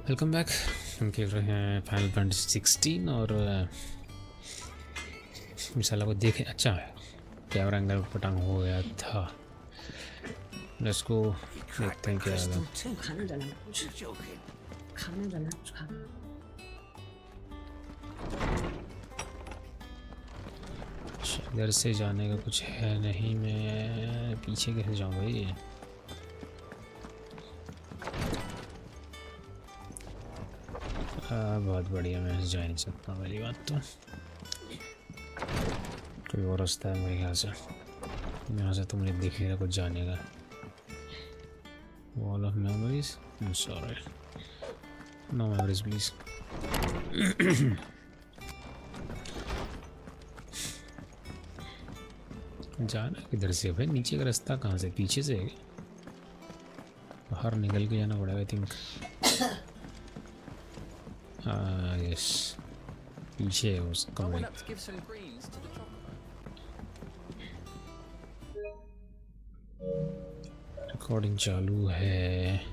Welcome back. हम खेल रहे हैं फाइनल फैंटेसी 16 और मिसाला को देखें। अच्छा है, कैमरा एंगल पटांग हो गया था। लेट्स गो, देखते हैं क्या है। इधर से जाने का कुछ है नहीं, मैं पीछे कैसे जाऊँ भाई? बहुत बढ़िया, मैं जा नहीं सकता पहली बात तो। कोई और रास्ता है मेरे ख्याल से, यहाँ से तो मुझे दिख नहीं रहा कुछ जाने का। Wall of memories, sorry, no memories please. जाना किधर से भाई? नीचे का रास्ता कहाँ से? पीछे से है, बाहर निकल के जाना पड़ेगा आई थिंक। यस, पीछे है उस कमरे। रिकॉर्डिंग चालू है।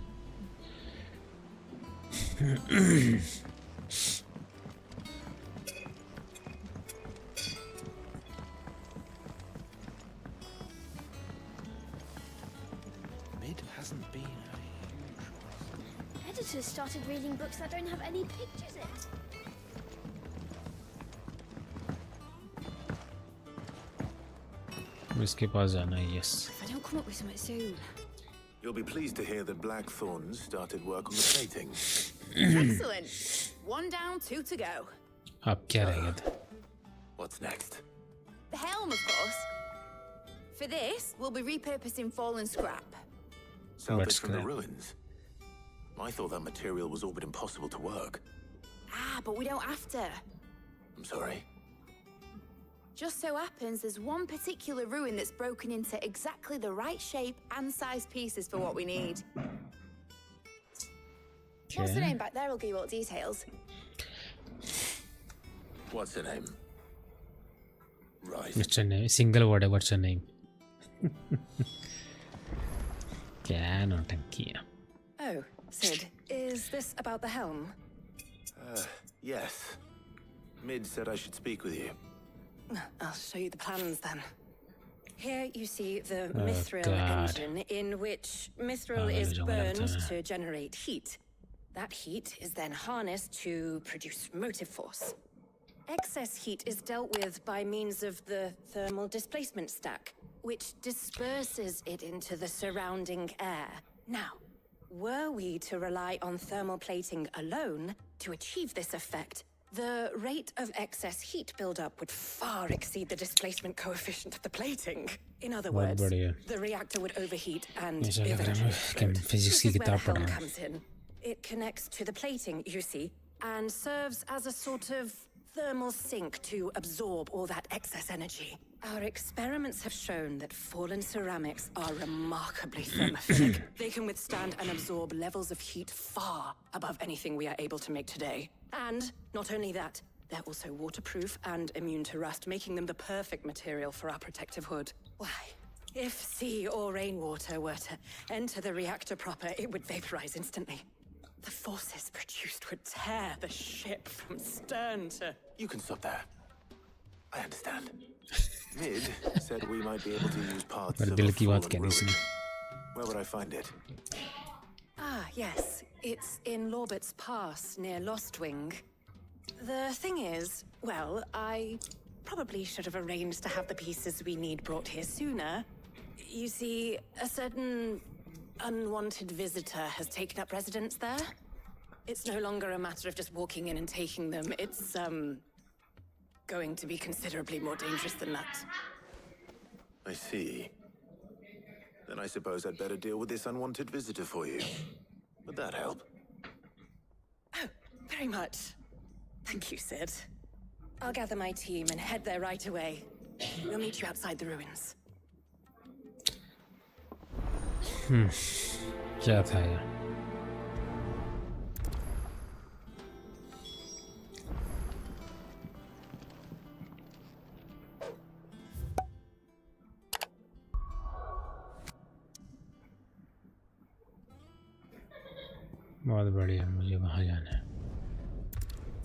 Editors started reading books that don't have any pictures in. इसके पास जाना है। Yes. If I don't come up with something soon. You'll be pleased to hear that Blackthorns started work on the plating. Excellent. 1 down, 2 to go. अब क्या रहेगा था? What's next? The helm, of course. For this, we'll be repurposing fallen scrap. Salvage from the scrap? ruins. I thought that material was all but impossible to work. But we don't have to. I'm sorry. Just so happens there's one particular ruin that's broken into exactly the right shape and size pieces for what we need. What's the name back there? I'll give you all the details. What's her name? Right. What's her name? Single word है, what's her name? क्या नौटंकी है? Oh, Sid, is this about the helm? Yes. Mid said I should speak with you. I'll show you the plans then. Here you see the mithril God. engine, in which mithril is burned to generate heat. That heat is then harnessed to produce motive force. Excess heat is dealt with by means of the thermal displacement stack, which disperses it into the surrounding air. Now, were we to rely on thermal plating alone to achieve this effect, the rate of excess heat buildup would far exceed the displacement coefficient of the plating. In other words, the reactor would overheat and eventually explode. This is where the helm comes in. It connects to the plating, you see, and serves as a sort of thermal sink to absorb all that excess energy. Our experiments have shown that fallen ceramics are remarkably thermophilic. They can withstand and absorb levels of heat far above anything we are able to make today. And not only that, they're also waterproof and immune to rust, making them the perfect material for our protective hood. Why, if sea or rainwater were to enter the reactor proper, it would vaporize instantly. The forces produced would tear the ship from stern to... You can stop there. I understand. Mid said we might be able to use parts of a fallen ruin. Where would I find it? Yes. It's in Lorbert's Pass, near Lostwing. The thing is, well, I probably should have arranged to have the pieces we need brought here sooner. You see, a certain unwanted visitor has taken up residence there. It's no longer a matter of just walking in and taking them. It's, going to be considerably more dangerous than that. I see. Then I suppose I'd better deal with this unwanted visitor for you. Would that help? Oh, very much. Thank you, Sid. I'll gather my team and head there right away. We'll meet you outside the ruins. क्या था ये? बहुत बढ़िया, मुझे वहाँ जाना है।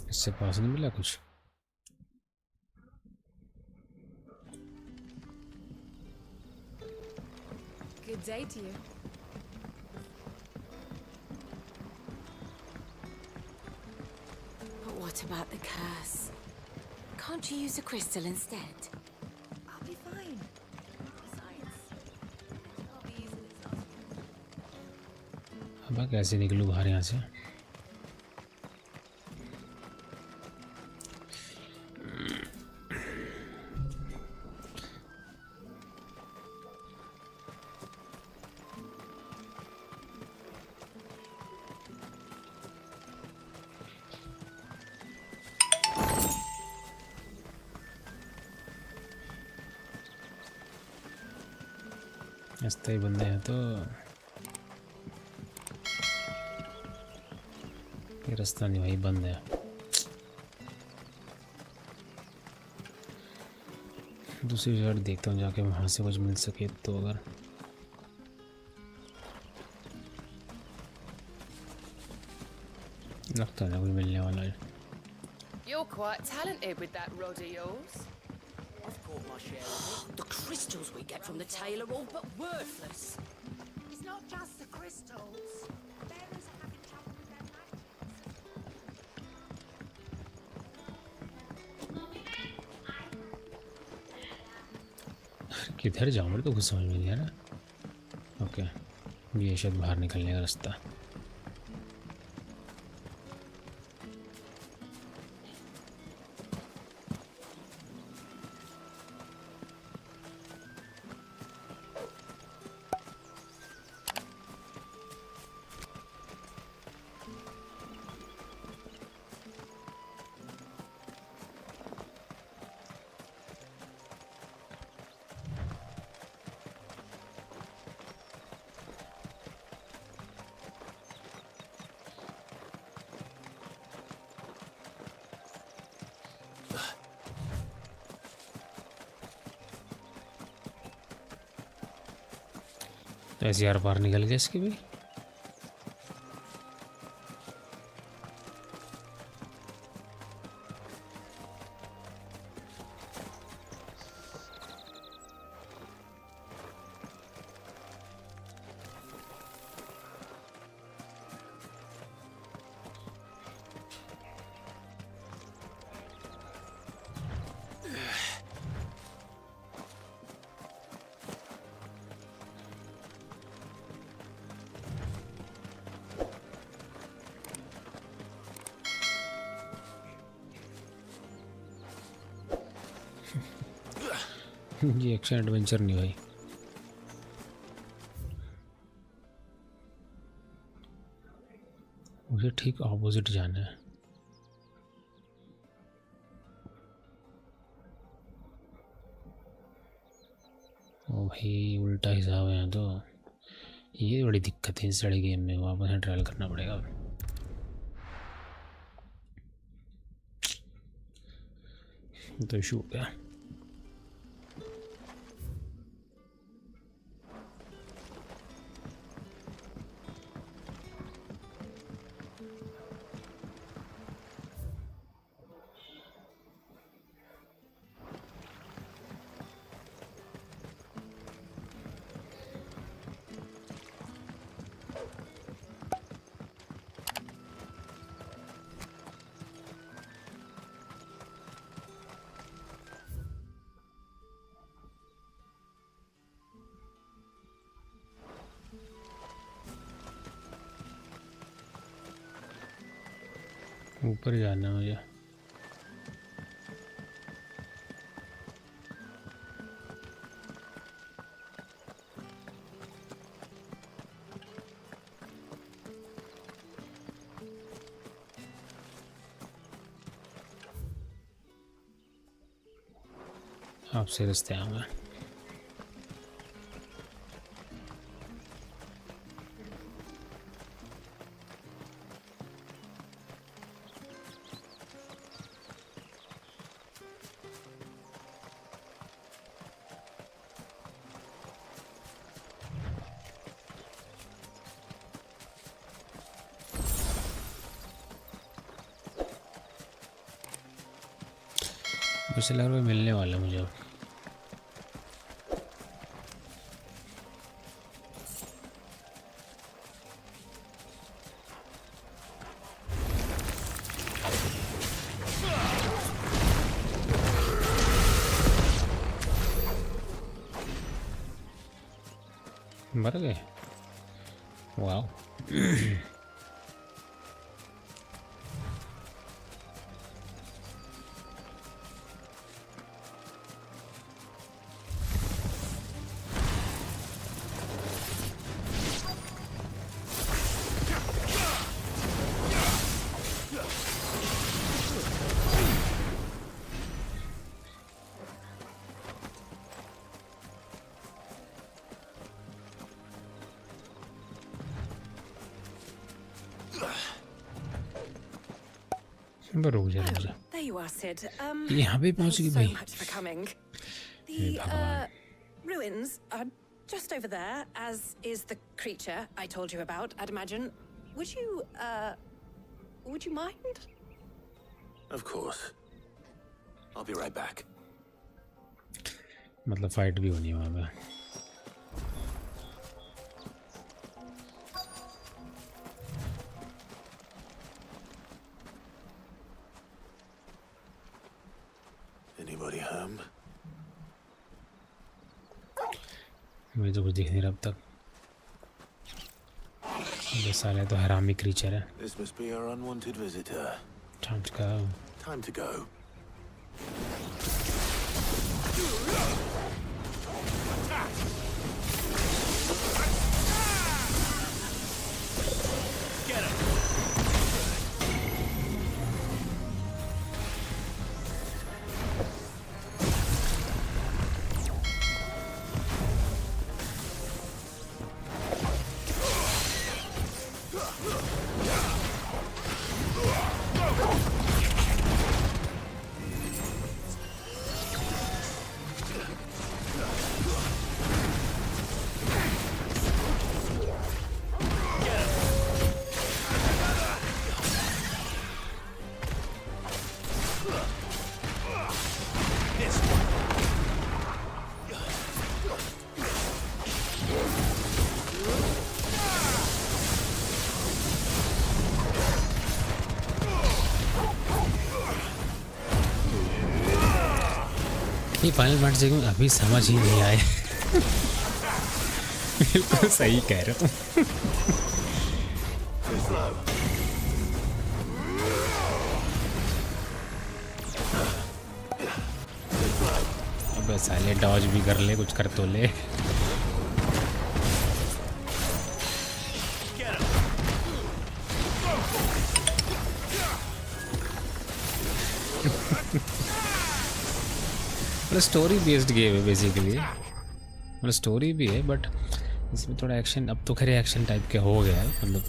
इससे पास नहीं मिला कुछ? Good day to you. But what about the curse? Can't you use a crystal instead? I'll be fine. Besides, it'll be easy this afternoon. अब कैसे निकलूँ बाहर यहाँ से? रास्ते बंदे हैं तो ये रास्ता नहीं भाई, बंद है। दूसरी साइड देखता हूँ जाके, वहाँ से कुछ मिल सके तो। अगर लगता है ना कुछ मिलने वाला है। You're quite talented with that rod of yours. I've caught my share of it. The crystals we get from the tail are all but worthless. It's not just the crystals. Bearers are having trouble with their magic. किधर जाऊँ, मेरे तो कुछ समझ में नहीं आ रहा। Okay, ये शायद बाहर निकलने का रास्ता। तो ऐसे यार बाहर निकल गया इसके भी। ये एक्शन एडवेंचर नहीं भाई। मुझे ठीक ऑपोजिट जाना है। ओ भाई उल्टा हिसाब है यहाँ तो। ये बड़ी दिक्कत है इस सारे गेम में, वापस से ट्रायल करना पड़ेगा। तो इशू हो गया। ऊपर जाना है मुझे। आपसे रास्ते आऊँगा। मुझे लग रहा है मिलने वाला मुझे अब। मर गए। वाह। रुक जा रुक जा। There you are, Sid. यहाँ पे पहुँच गई So भाई। much for coming. हे The भगवान। ruins are just over there, as is the creature I told you about, I'd imagine. Would you mind? Of course. I'll be right back. मतलब fight भी होनी है वहाँ पे। Anybody home? मुझे तो कुछ दिख नहीं रहा अब तक। ये साले तो हरामी क्रीचर है। This must be our unwanted visitor. Time to go. Time to go. ये फाइनल फैंटेसी में अभी समझ ही नहीं आए। बिल्कुल सही कह रहे हो। अबे साले डॉज भी कर ले, कुछ कर तो ले। मतलब स्टोरी बेस्ड गेम है बेसिकली। मतलब स्टोरी भी है बट इसमें थोड़ा एक्शन, अब तो खैर एक्शन टाइप के हो गया है। मतलब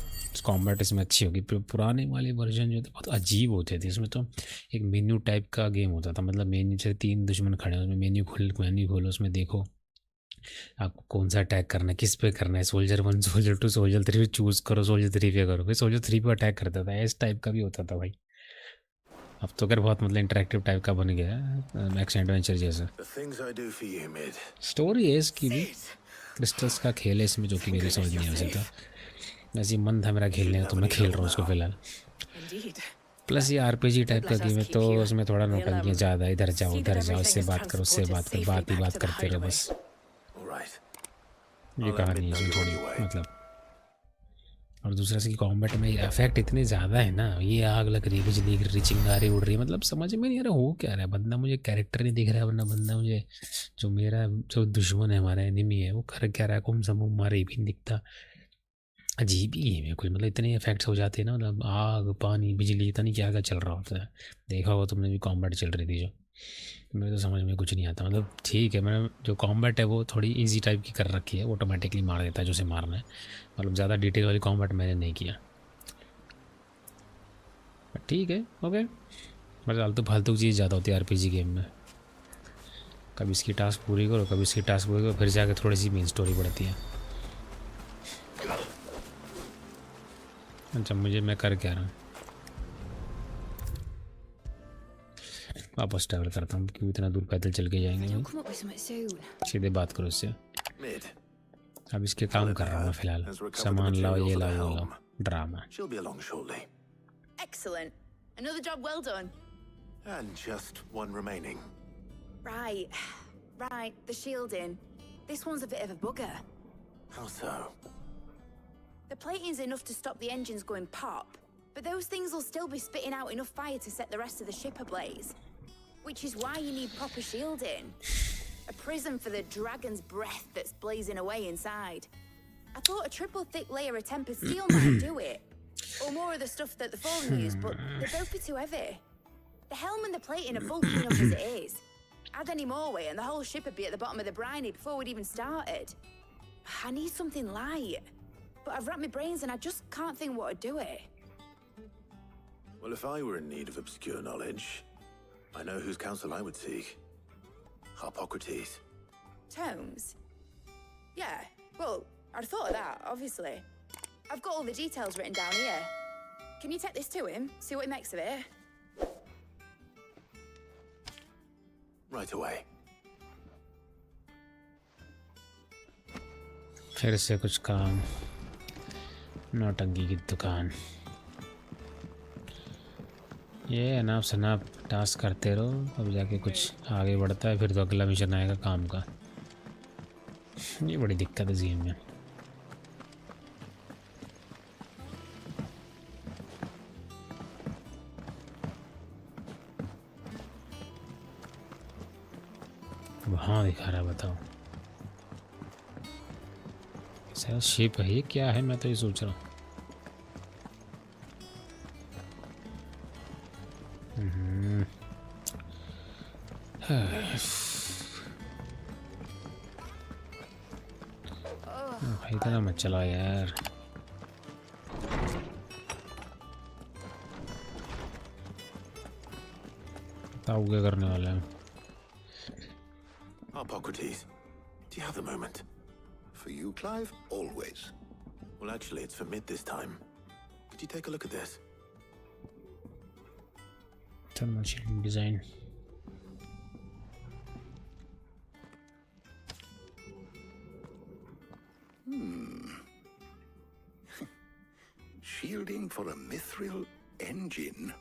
कॉम्बैट इसमें अच्छी होगी। पुराने वाले वर्जन जो थे बहुत अजीब होते थे। इसमें तो एक मेन्यू टाइप का गेम होता था। मतलब मेन्यू से 3 दुश्मन खड़े हैं, उसमें मेन्यू खोलो, उसमें देखो आपको कौन सा अटैक करना है, किस पे करना है। सोल्जर 1, सोल्जर 2, सोल्जर 3 चूज़ करो, सोल्जर 3 पे करो। फिर सोल्जर 3 पे अटैक करता था। इस टाइप का भी होता था भाई। अब तो खैर बहुत मतलब इंटरेक्टिव टाइप का बन गया है, एक्शन एडवेंचर जैसा। स्टोरी है इसकी भी, क्रिस्टल्स का खेल है इसमें, जो कि मेरे समझ नहीं आ सकता। वैसे मन था मेरा खेलने का तो मैं खेल रहा हूँ उसको फिलहाल। प्लस ये आरपीजी टाइप का गेम है तो उसमें थोड़ा नौटंकियाँ ज़्यादा, इधर जाओ उधर जाओ, इससे बात करो उससे बात करो, बात ही बात करते रहो बस। ये कहानी है इसमें थोड़ी मतलब। और दूसरा से कॉम्बैट में इफेक्ट इतने ज़्यादा है ना, ये आग लग रही है, बिजली गिर रही, चिंगारी उड़ रही है, मतलब समझ में नहीं आ रहा हो क्या रहा है। बंदा मुझे कैरेक्टर नहीं दिख रहा है, वरना बंदा मुझे जो दुश्मन है, हमारा एनिमी है, वो कर क्या रहा है, कौन सा मुँह मारे भी नहीं दिखता। अजीब ही है कुछ। मतलब इतने इफेक्ट्स हो जाते हैं ना, मतलब आग पानी बिजली इतना नहीं क्या क्या चल रहा होता है। देखा होगा तुमने भी कॉम्बैट चल रही थी जो, मेरे तो समझ में कुछ नहीं आता। मतलब ठीक है, मैंने जो कॉम्बैट है वो थोड़ी इजी टाइप की कर रखी है, ऑटोमेटिकली मार देता है जो से मारना है। मतलब ज़्यादा डिटेल वाली कॉम्बैट मैंने नहीं किया। ठीक है ओके। मतलब फालतू चीज़ ज़्यादा होती है आरपीजी गेम में। कभी इसकी टास्क पूरी करो, कभी इसकी टास्क पूरी करो, फिर जाके थोड़ी सी मेन स्टोरी बढ़ती है। अच्छा मैं कर क्या रहा हूँ। वापस ट्रैवल करता हूँ क्यों इतना दूर पैदल चल के जाएंगे Don't भाई come up with something soon. सीधे बात करो उससे Mid. अब इसके काम कर रहा हूँ मैं फिलहाल सामान लाओ ये लाओ वो लाओ drama She'll be along shortly. Excellent. Another job well done. And just one remaining. Right. Right, the shielding. This one's a bit of a bugger. How so? The plating's enough to stop the engines going pop, but those things will still be spitting out enough fire to set the rest of the ship ablaze. Which is why you need proper shielding. A prism for the dragon's breath that's blazing away inside. I thought a triple thick layer of tempered steel might do it. Or more of the stuff that the Fallen use, but they'd both be too heavy. The helm and the plating are bulky enough as it is. Add any more weight and the whole ship would be at the bottom of the briny before we'd even started. I need something light. But I've wrapped my brains and I just can't think what to do it. Well, if I were in need of obscure knowledge, I know whose counsel I would seek. Harpocrates. Tomes? Yeah, well, I'd thought of that, obviously. I've got all the details written down here. Can you take this to him, see what he makes of it? Right away. फिर से कुछ काम नौटंकी की दुकान ये अनाप शनाप टास्क करते रहो अब जाके कुछ आगे बढ़ता है फिर तो अगला मिशन आएगा काम का ये बड़ी दिक्कत है गेम में वहाँ दिखा रहा बताओ सर शिप है ये क्या है मैं तो ये सोच रहा हूँ इतना मत चला यार बताओ क्या करने वाले हैं Harpocrates, do you have a moment? For you, Clive? Always. Well, actually, it's for Mid this time. Could you take a look at this? Thermal shielding design. Shielding for a mithril engine?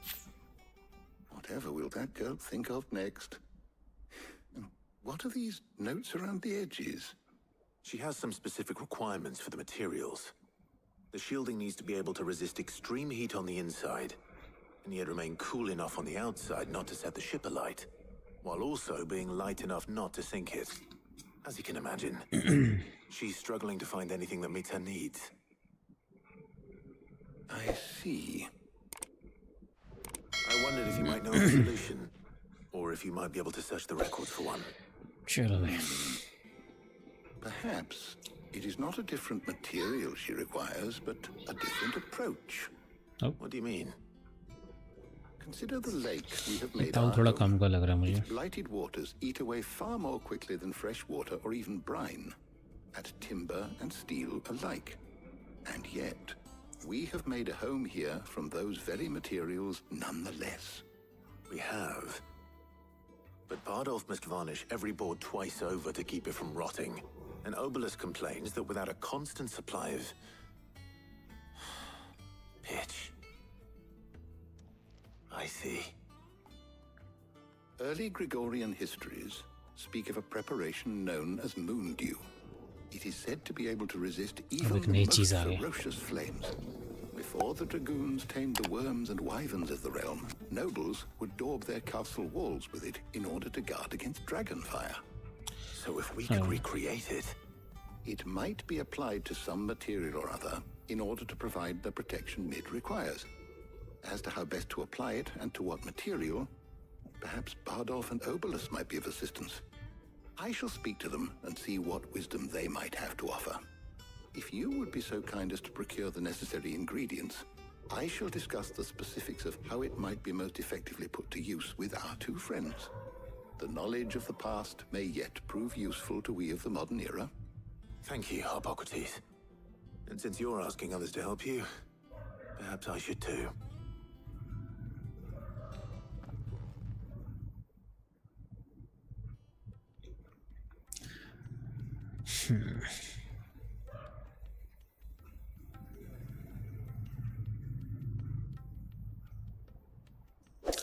Whatever will that girl think of next? What are these notes around the edges? She has some specific requirements for the materials. The shielding needs to be able to resist extreme heat on the inside, and yet remain cool enough on the outside not to set the ship alight, while also being light enough not to sink it. As you can imagine, she's struggling to find anything that meets her needs. I see. I wondered if you might know of a solution, or if you might be able to search the records for one. Surely. Perhaps it is not a different material she requires, but a different approach. Oh. What do you mean? Consider the lake we have made ताऊ थोड़ा कम का लग रहा है मुझे. Its blighted waters eat away far more quickly than fresh water or even brine, at timber and steel alike. And yet, we have made a home here from those very materials nonetheless. We have. But Bardolph must varnish every board twice over to keep it from rotting. And Obelisk complains that without a constant supply of pitch. I see. Early Gregorian histories speak of a preparation known as moon dew. It is said to be able to resist even the most ferocious flames. Before the dragoons tamed the worms and wyverns of the realm, nobles would daub their castle walls with it in order to guard against dragon fire. So if we could recreate it... It might be applied to some material or other in order to provide the protection Mid requires. As to how best to apply it and to what material, perhaps Bardolph and Obelisk might be of assistance. I shall speak to them and see what wisdom they might have to offer. If you would be so kind as to procure the necessary ingredients, I shall discuss the specifics of how it might be most effectively put to use with our two friends. The knowledge of the past may yet prove useful to we of the modern era. Thank you, Harpocrates. And since you're asking others to help you, perhaps I should too. So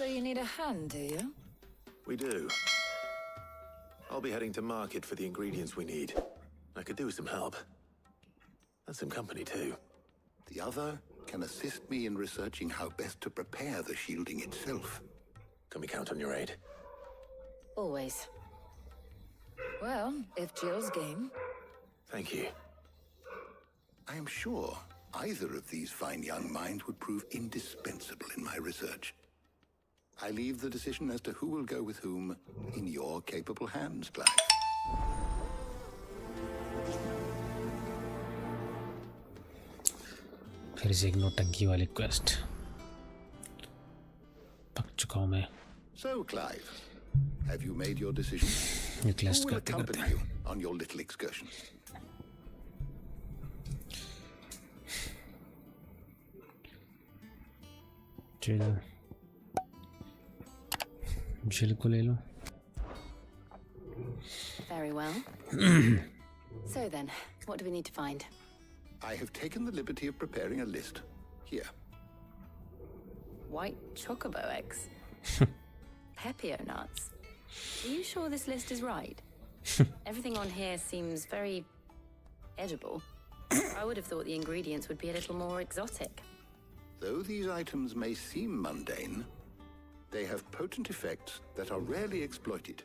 you need a hand, do you? We do. I'll be heading to market for the ingredients we need. I could do with some help. And some company too. The other can assist me in researching how best to prepare the shielding itself. Can we count on your aid? Always. Well, if Jill's game. Thank you. I am sure either of these fine young minds would prove indispensable in my research. I leave the decision as to who will go with whom in your capable hands, Clive. फिर से एक नौटंकी वाली quest पक चुका हूँ मैं. So, Clive, have you made your decision? ये क्वेस्ट Who will करते accompany करते. you on your little excursion? चलो जिल को ले लो. Very well. So then, what do we need to find? I have taken the liberty of preparing a list. Here. White chocobo eggs. Pepio nuts. Are you sure this list is right? Everything on here seems very edible. I would have thought the ingredients would be a little more exotic. Though these items may seem mundane, they have potent effects that are rarely exploited,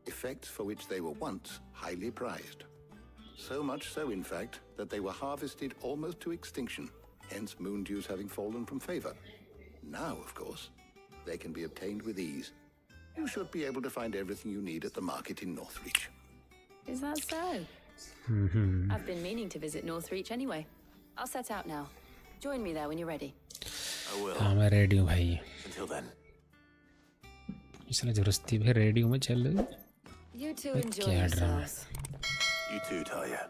effects for which they were once highly prized. So much so, in fact, that they were harvested almost to extinction, hence moon dews having fallen from favor. Now, of course, they can be obtained with ease. You should be able to find everything you need at the market in Northreach. Is that so? I've been meaning to visit Northreach anyway. I'll set out now. Join me there when you're ready. I will. हाँ मैं ready हूँ भाई. Until then. इसलिए जबरदस्ती भी ready हूँ मैं. चल You two enjoy क्या drama. yourselves. You too, Talia.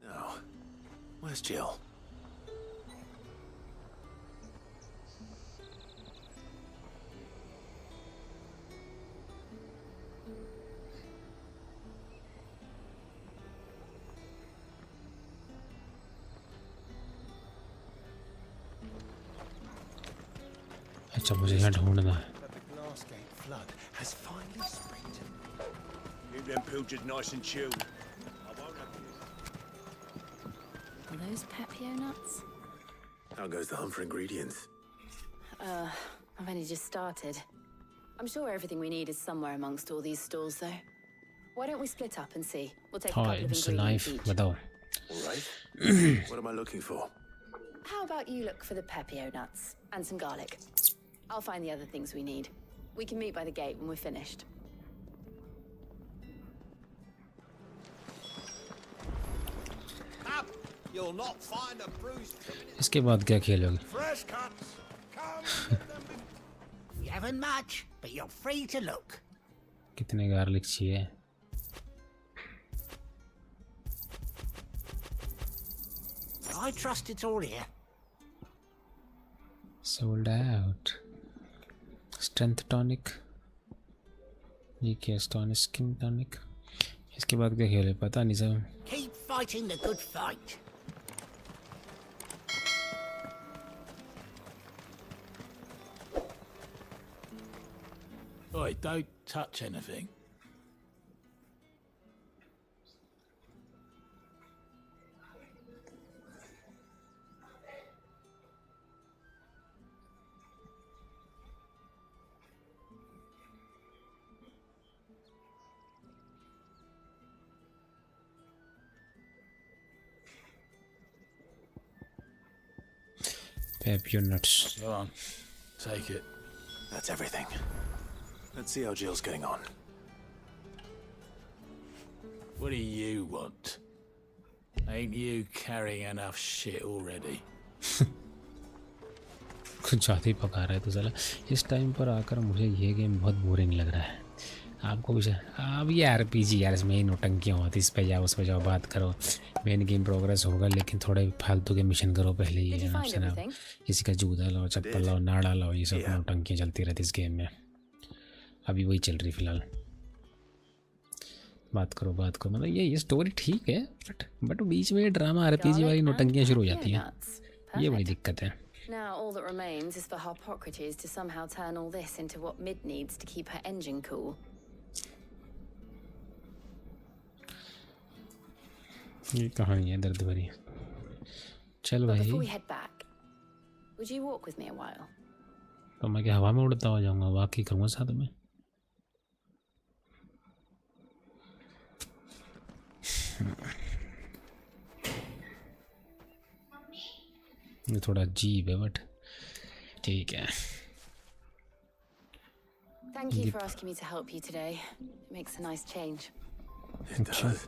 Now, where's Jill? अच्छा मुझे यहाँ ढूंढना है. But the Glassgate flood has finally springed. Keep them pilchards nice and chilled. I won't have Are those Pepio nuts? How goes the hunt for ingredients? I've only just started. I'm sure everything we need is somewhere amongst all these stalls, though. Why don't we split up and see? We'll take a हाँ couple of it's ingredients life. each. बताओ. All right. What am I looking for? How about you look for the Pepio nuts and some garlic? I'll find the other things we need. We can meet by the gate when we're finished. Up! You'll not find a bruised इसके बाद क्या खेलोगे? fresh cuts. Come get them. You haven't much, but you're free to look. कितने garlic चाहिए? I trust it's all here. Sold out. Strength tonic. ये क्या स्टोनिश skin tonic. इसके बाद क्या खेले पता नहीं सब. Keep fighting the good fight. Oi, don't touch anything. Pepio nuts. Go on, take it. That's everything. Let's see how Jill's getting on. What do you want? Ain't you carrying enough shit already? कुछ ज़्यादा ही पका रहा है तो साला इस time पर आकर मुझे ये गेम बहुत बोरिंग लग रहा है। आपको कुछ अब ये आरपीजी यार इसमें नौटंकियाँ होती, इस पे जाओ उस पे जाओ बात करो, मेन गेम प्रोग्रेस होगा लेकिन थोड़े फालतू के मिशन करो पहले ही है ना। किसी का जूता लाओ, चप्पल लाओ, नाड़ा लाओ, ये सब नौटंकियाँ चलती रहती इस गेम में। अभी वही चल रही फिलहाल। बात करो मतलब ये स्टोरी ठीक है बट बीच में ड्रामा आरपीजी वाली नौटंकियाँ शुरू हो जाती हैं, ये बड़ी दिक्कत है। Now all that remains is for Harpocrates to somehow turn all this into what Mid needs to keep her engine cool. ये कहानी है दर्द भरी। चल भाई। Before we head back, would you walk with me a while? तो मैं क्या हवा में उड़ता हो जाऊंगा, वाकई करूँगा साथ में। ये थोड़ा अजीब है बट ठीक है। Thank you for asking me to help you today. It makes a nice change. It does.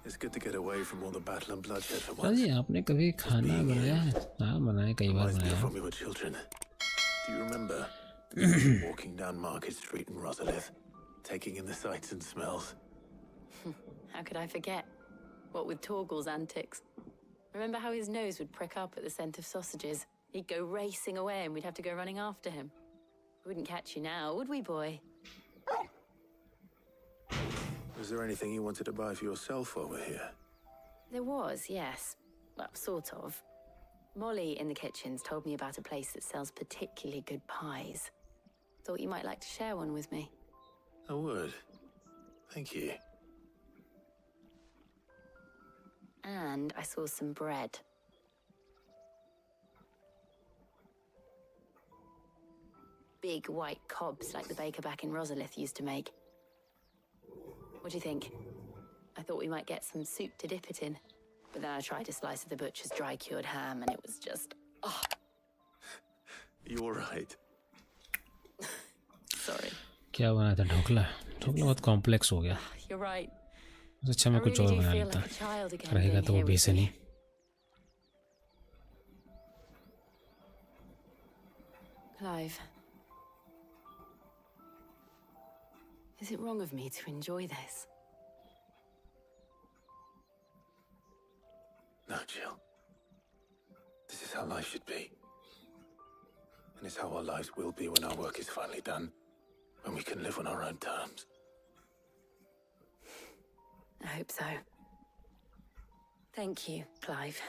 It's good to get away from all the battle and bloodshed for once. जी आपने कभी खाना बनाया है? हाँ बनाया, कई बार बनाया। When we were children. Do you remember walking down Market Street in Rosalith, taking in the sights and smells? How could I forget? What with Torgal's antics. Remember how his nose would prick up at the scent of sausages? He'd go racing away and we'd have to go running after him. We wouldn't catch you now, would we, boy? Was there anything you wanted to buy for yourself while we're here? There was, yes. Well, sort of. Molly in the kitchens told me about a place that sells particularly good pies. Thought you might like to share one with me. I would. Thank you. And I saw some bread. Big white cobs like the baker back in Rosalith used to make. What do you think? I thought we might get some soup to dip it in. But then I tried a slice of the butcher's dry-cured ham and it was just... oh. You're right. Sorry. क्या बनाया था? ढोकला। ढोकला बहुत complex हो गया। You're right. अच्छा मैं कुछ और बना लेता, रहेगा तो वो बेसन ही। Clive, is it wrong of me to enjoy this? No, Jill. This is how life should be. And it's how our lives will be when our work is finally done. When we can live on our own terms. I hope so. Thank you, Clive.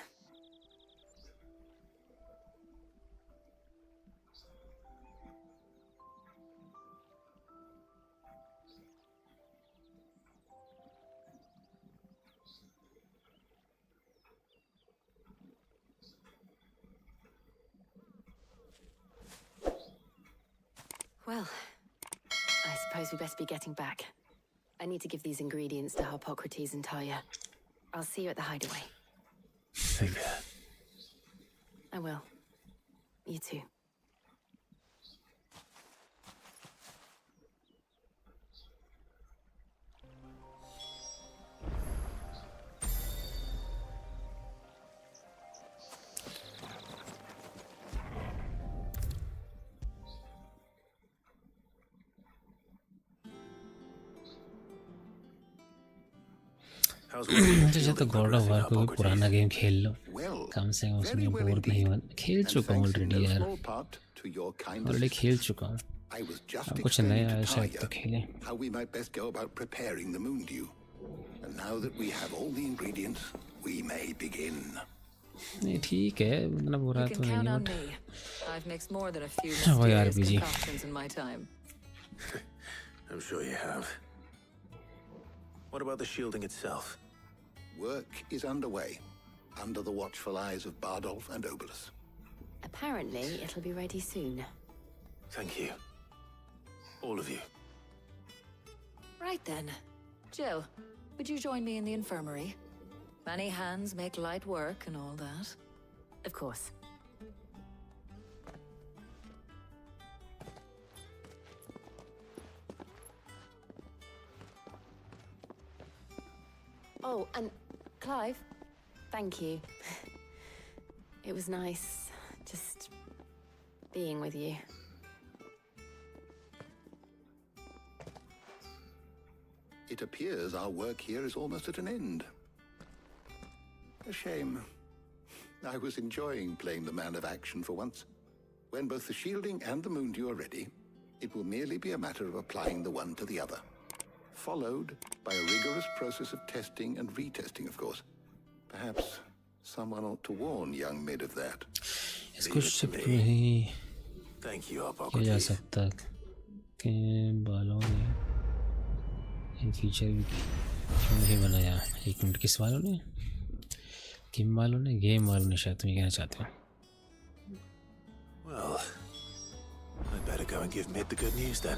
Well, I suppose we best be getting back. I need to give these ingredients to Harpocrates and Talia. I'll see you at the hideaway. Take care. I will. You too. मुझे तो God of war कोई पुराना game खेल लो, कम से कम उसमें bore नहीं हो। खेल चुका हूँ ऑलरेडी यार, ऑलरेडी खेल चुका हूँ। अब कुछ नया है शायद तो खेलें। नहीं ठीक है, इतना बुरा तो नहीं है बट वो RPG. I'm sure you have. What about the shielding itself? Work is underway, under the watchful eyes of Bardolph and Obolus. Apparently, it'll be ready soon. Thank you. All of you. Right then. Jill, would you join me in the infirmary? Many hands make light work and all that. Of course. Oh, and Clive, Thank you. It was nice just being with you. It appears our work here is almost at an end. A shame. I was enjoying playing the man of action for once. When both the shielding and the moondew are ready, it will merely be a matter of applying the one to the other, followed by a rigorous process of testing and retesting, of course. Perhaps someone ought to warn young Mid of that. इसको shift नहीं Thank you, किया जा सकता कि बालों ने इन feature भी क्यों नहीं बनाया। एक मिनट, किस वालों ने? किम वालों ने? गेम वालों ने शायद, तुम ये कहना चाहते हो? Well, I better go and give Mid the good news then.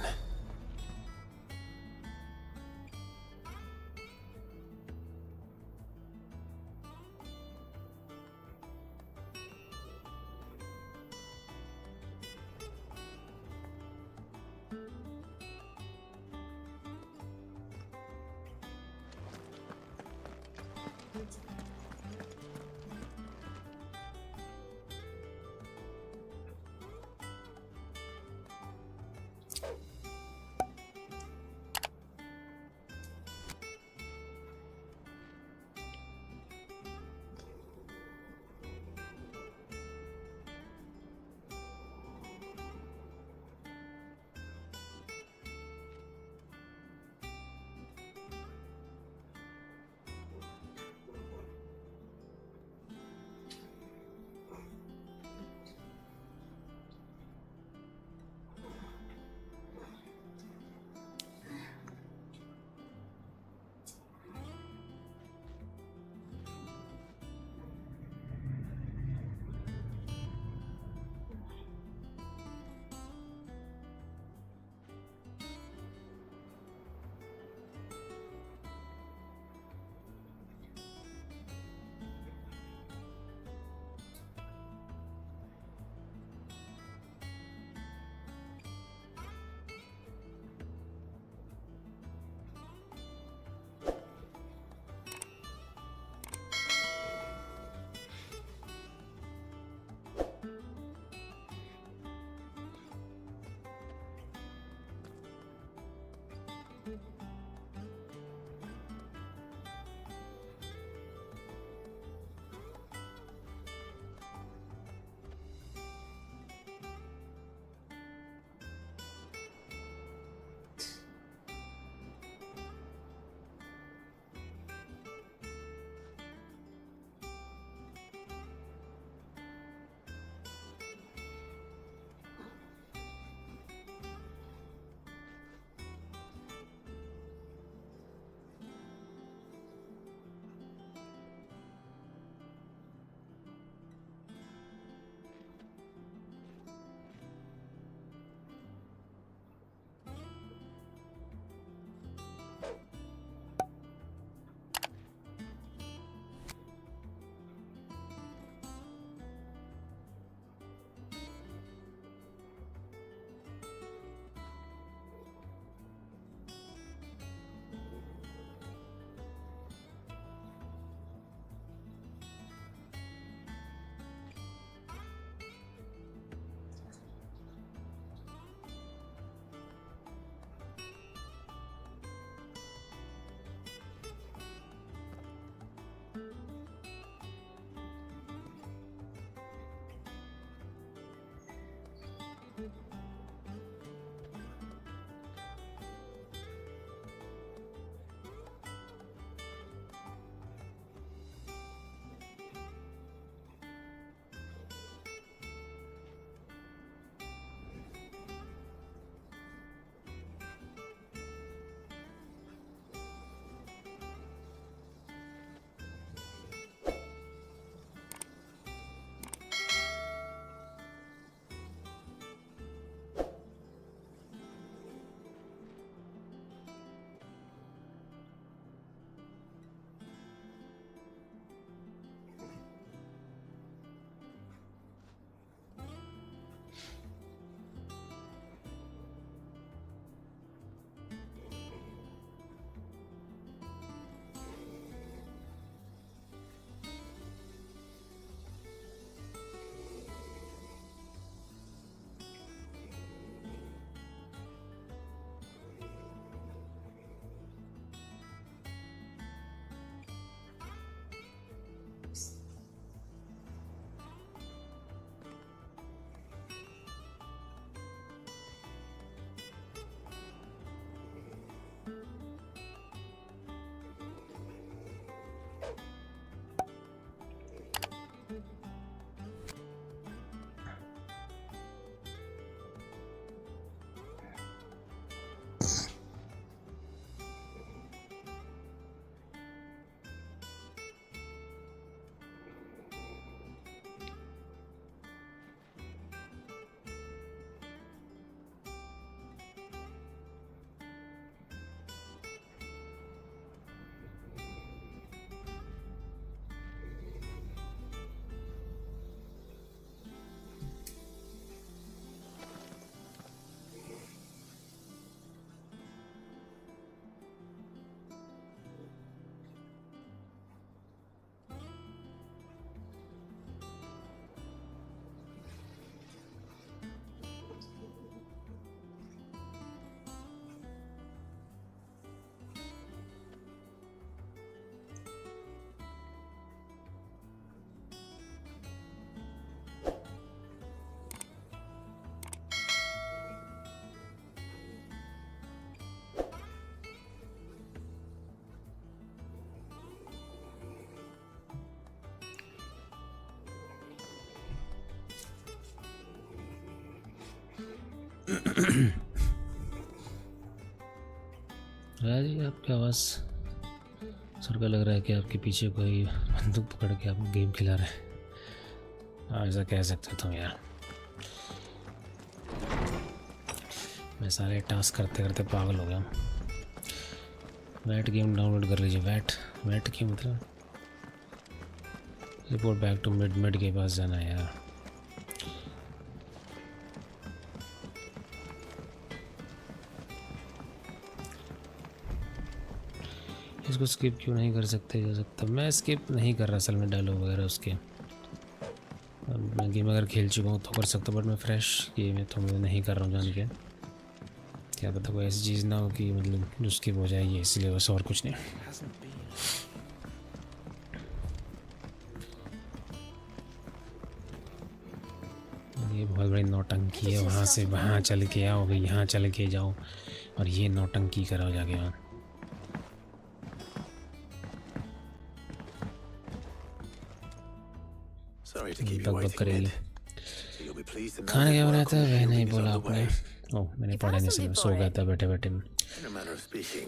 राजी आपकी आवाज़ सर का लग रहा है कि आपके पीछे कोई बंदूक पकड़ के आपको गेम खिला रहा है। ऐसा कह सकते हो तुम यार। मैं सारे टास्क करते करते पागल हो गया। वैट गेम डाउनलोड कर लीजिए। वैट की मतलब रिपोर्ट बैक टू मिड के पास जाना है यार। इसको स्किप क्यों नहीं कर सकते? हो सकता मैं स्किप नहीं कर रहा असल में डायलॉग वगैरह उसके। मैं गेम अगर खेल चुका हूँ तो कर सकता हूँ, बट मैं फ्रेश गेम है तो मैं नहीं कर रहा हूँ जान के। क्या पता कोई ऐसी चीज़ ना हो कि मतलब जो स्किप हो जाएगी, इसलिए बस और कुछ नहीं। ये बहुत बड़ी नौटंकी है। वहाँ से वहाँ चल के आओ, यहाँ चल के जाओ और ये नौटंकी कराओ जाके वहाँ। बग करेगी। खाना क्या बनाया था? वह नहीं बोला आपने। ओह मैंने पढ़ा नहीं, सिर्फ सो गया था बैठे बैठे में।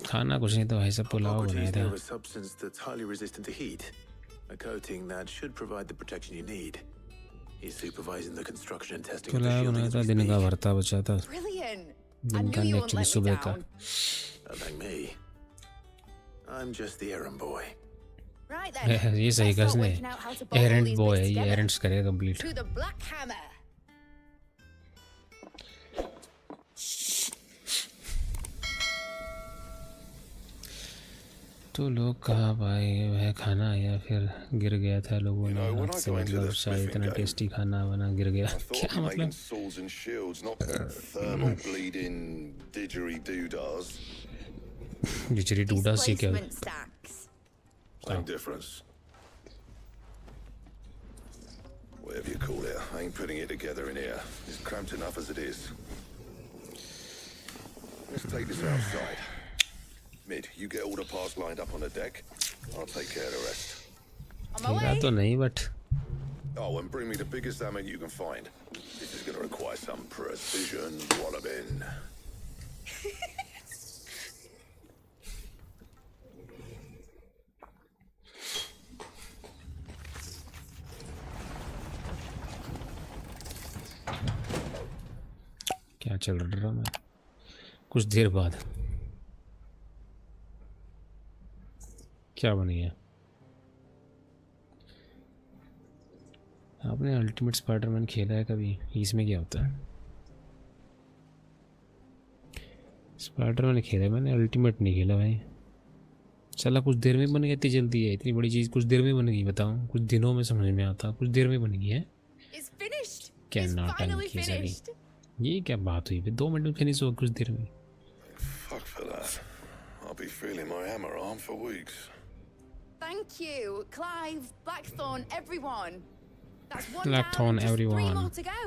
खाना कुछ नहीं था भाई, सब पुलाव बनाया था। पुलाव बनाया था, दिन का भरता बचा था। दिन का नहीं, एक्चुअली सुबह का। ये सही कहा इसने। एरेंट बॉय है ये, एरेंट्स करेगा कंप्लीट। तो लोग कहाँ पाए? वह खाना या फिर गिर गया था लोगों ने हाथ से, मतलब शायद इतना टेस्टी खाना बना गिर गया। क्या मतलब? डिजरी डूडास ये क्या? Same difference. Whatever you call it, I ain't putting it together in here. It's cramped enough as it is. Let's take this outside. Mid, you get all the parts lined up on the deck. I'll take care of the rest. On my way. तो नहीं, but. Oh, and bring me the biggest hammer you can find. This is going to require some precision walloping. क्या चल रहा है? कुछ देर बाद क्या बन गया? आपने अल्टीमेट स्पाइडरमैन खेला है कभी? इसमें क्या होता है? स्पाइडरमैन खेला है मैंने, अल्टीमेट नहीं खेला भाई। चला कुछ देर में बन गया, इतनी जल्दी है? इतनी बड़ी चीज़ कुछ देर में बन गई? बताओ, कुछ दिनों में समझ में आता, कुछ देर में बन गई है। क्या नाटक चली? ये क्या बात हुई? 2 मिनट में फिनिश हो कुछ देर में? Fuck for that. I'll be feeling my hammer arm for weeks. Thank you, Clive, Blackthorn, everyone. That's one Blackthorn, down, everyone. 3 more to go.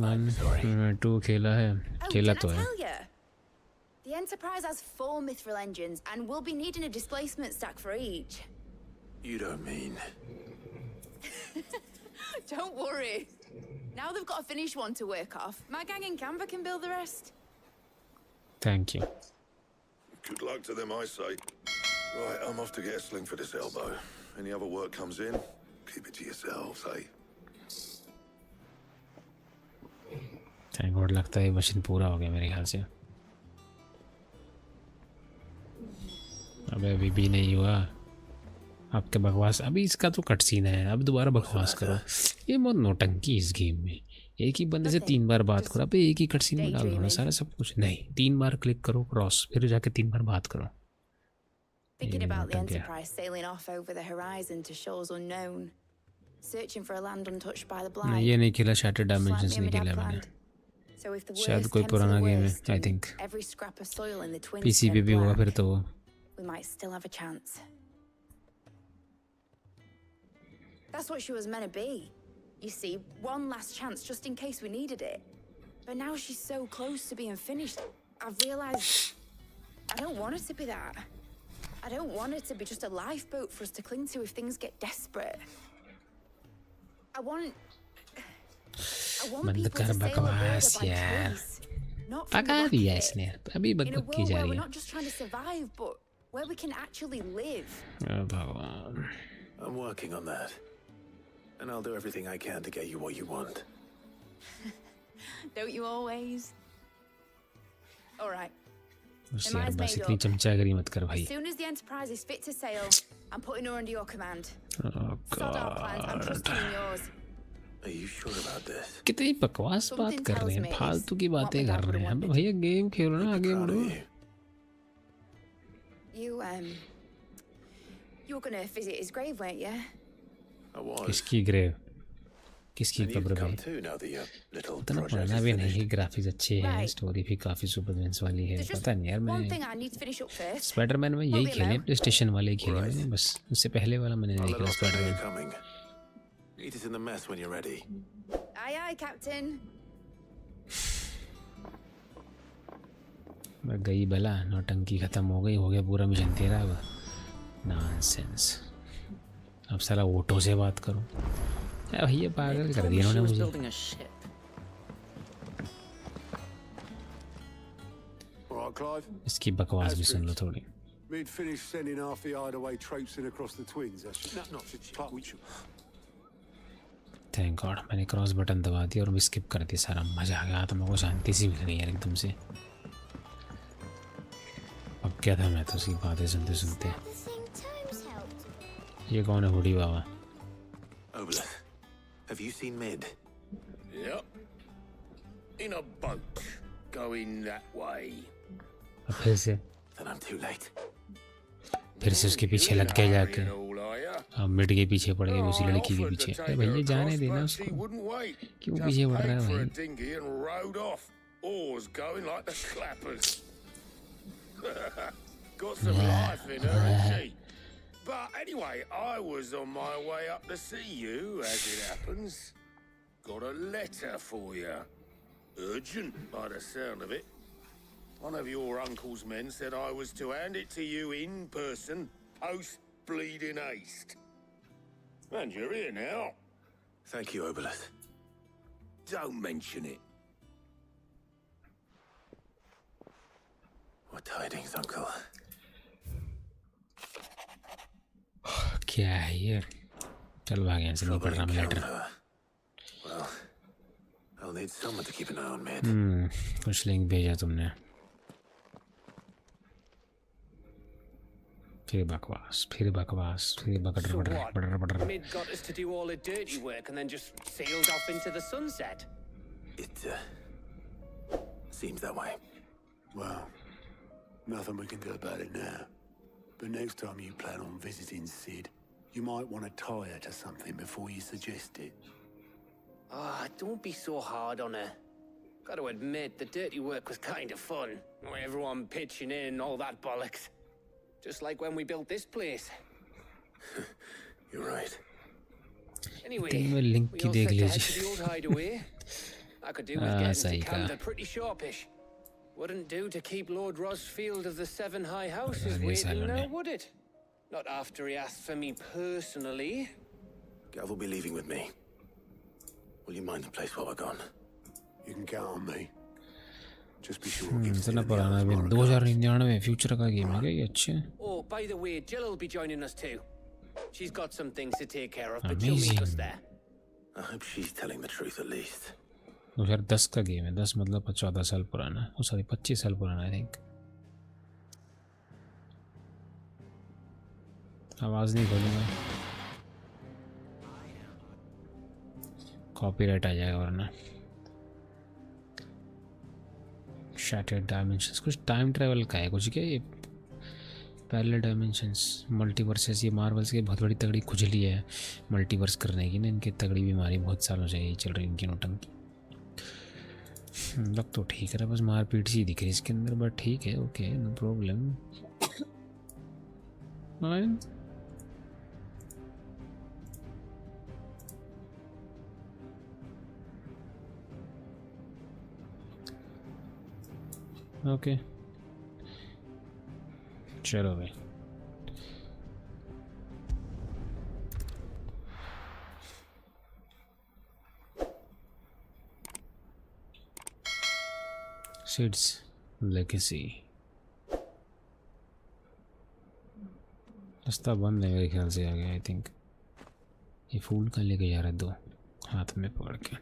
1, 2 खेला है, खेला तो है। The Enterprise has 4 mithril engines, and we'll be needing a displacement stack for each. You don't mean? Don't worry. Now they've got a finished one to work off. My gang in Canva can build the rest. Thank you. Good luck to them, I say. Right, I'm off to get a sling for this elbow. Any other work comes in, keep it to yourselves, eh? Thank God, लगता है machine पूरा हो गया मेरे ख्याल से। अबे अभी भी नहीं हुआ आपके बकवास। अभी इसका तो कट सीन है, अब दोबारा बकवास करो। ये बहुत नौटंकी इस गेम में। एक ही बंदे से 3 बार बात करो, अबे एक ही कट सीन में डाल दो ना सारा सब कुछ। नहीं, 3 बार क्लिक करो क्रॉस, फिर जाके 3 बार बात करो। Thinking about the Enterprise sailing off over the horizon to shores unknown, searching for a land untouched by the blight. ये नहीं खेला, Shattered Dimensions नहीं खेला मैंने। शायद कोई पुराना गेम है, I think। PC पे भी होगा फिर तो। We might still have a chance. That's what she was meant to be. You see, one last chance just in case we needed it. But now she's so close to being finished. I've realized I don't want it to be that. I don't want it to be just a lifeboat for us to cling to if things get desperate. I want बंद कर बकवास यार, पका दिया इसने, अभी बकबक की जा रही है। Where we can actually live. भगवान। I'm working on that. And I'll do everything I can to get you what you want. Don't you always? All right. उससे यार बस इतनी चमचागिरी मत कर भाई। As soon as the Enterprise is fit to sail, I'm putting her under your command. Oh Sod our plans, I'm trusting in yours. Are you sure about this? कितनी बकवास बात कर रहे हैं, फालतू की बातें कर रहे हैं। हम भैया गेम खेलो ना, आगे बढ़ो। You were gonna visit his grave, weren't you? I was. किसकी ग्रेव? किसकी कब्र में? उतना पुराना भी नहीं, ग्राफिक्स अच्छे हैं, स्टोरी भी काफी सुपरमेंस वाली है। पता नहीं यार, मैं स्पाइडरमैन में यही खेले, प्लेस्टेशन वाले खेले मैंने बस, उससे पहले वाला मैंने नहीं खेला Spiderman. Meet us in the mess when you're ready. Aye, aye, Captain. मैं गई बला, नौटंकी खत्म हो गया पूरा मिशन तेरा। अब नॉनसेंस, अब साला ओटो से बात करूं। भैया पागल कर दिया उन्होंने मुझे। इसकी बकवास भी सुन लो थोड़ी। We'd finished sending half the hideaway traipsing across the twins. Thank God, मैंने क्रॉस बटन दबा दिया और स्किप कर दिया सारा। मजा आ गया, तो मेरे को शांति सी मिल गई यार एकदम से। अब क्या था, मैं तो उसकी बातें सुनते सुनते। ये कौन है बूढ़ी बाबा? Obeleth, have you seen Mid? Yep. In a boat, going that way. फिर से? Then I'm too late. फिर से उसके पीछे लग गए जाके। अब मिड के पीछे पड़ गए उसी लड़की के पीछे। अरे भैया जाने देना उसको, क्यों पीछे पड़ रहा है भाई? Got some life in her, hasn't she? But anyway, I was on my way up to see you, as it happens. Got a letter for you. Urgent, by the sound of it. One of your uncle's men said I was to hand it to you in person, post-bleeding haste. And you're here now. Thank you, Obeleth. Don't mention it. What tidings, Uncle? क्या है ये? चल भाग यहाँ से, नहीं पढ़ रहा मैं letter. Well, I'll need someone to keep an eye on Mid. कुछ लिंक भेजा तुमने। फिर बकवास, फिर बकड़। Mid got us to do all the dirty work and then just sailed off into the sunset. It seems that way. Well, nothing we can do about it now. But next time you plan on visiting Sid, you might want to tie her to something before you suggest it. Ah, don't be so hard on her. Got to admit, the dirty work was kind of fun. Everyone pitching in, all that bollocks. Just like when we built this place. You're right. Anyway, link we all set to head to the old hideaway. I could do with getting to Canada pretty sharpish. Wouldn't do to keep Lord Rosfield of the Seven High Houses waiting now, would it? Not after he asked for me personally. Gav will be leaving with me. Will you mind the place while we're gone? You can count on me. Just be sure. इतना पुराना भी 2099 future का game है क्या ये? अच्छे। Oh, by the way, Jill will be joining us too. She's got some things to take care of, but she'll meet us there. I hope she's telling the truth at least. 2010 का game है, 10 मतलब 14 साल पुराना। ओ sorry 25 साल पुराना I think. आवाज नहीं खोलूंगा, कॉपीराइट आ जाएगा वरना। शैटर्ड डायमेंशंस, कुछ टाइम ट्रैवल का है कुछ क्या ये? पैरेलल डायमेंशंस, मल्टीवर्सेस, ये मार्वल्स की बहुत बड़ी तगड़ी खुजली है मल्टीवर्स करने की ना। इनकी तगड़ी बीमारी बहुत सालों से यही चल रही है इनकी नौटंकी। लग तो ठीक है, बस मारपीट सी दिख रही है इसके अंदर, बट ठीक है, ओके, नो प्रॉब्लम। ओके चलो भाई। सीड्स लेगेसी रास्ता बंद है मेरे ख्याल से आगे। आई थिंक ये फूल कहाँ लेके जा रहा है, दो हाथ में पकड़ के।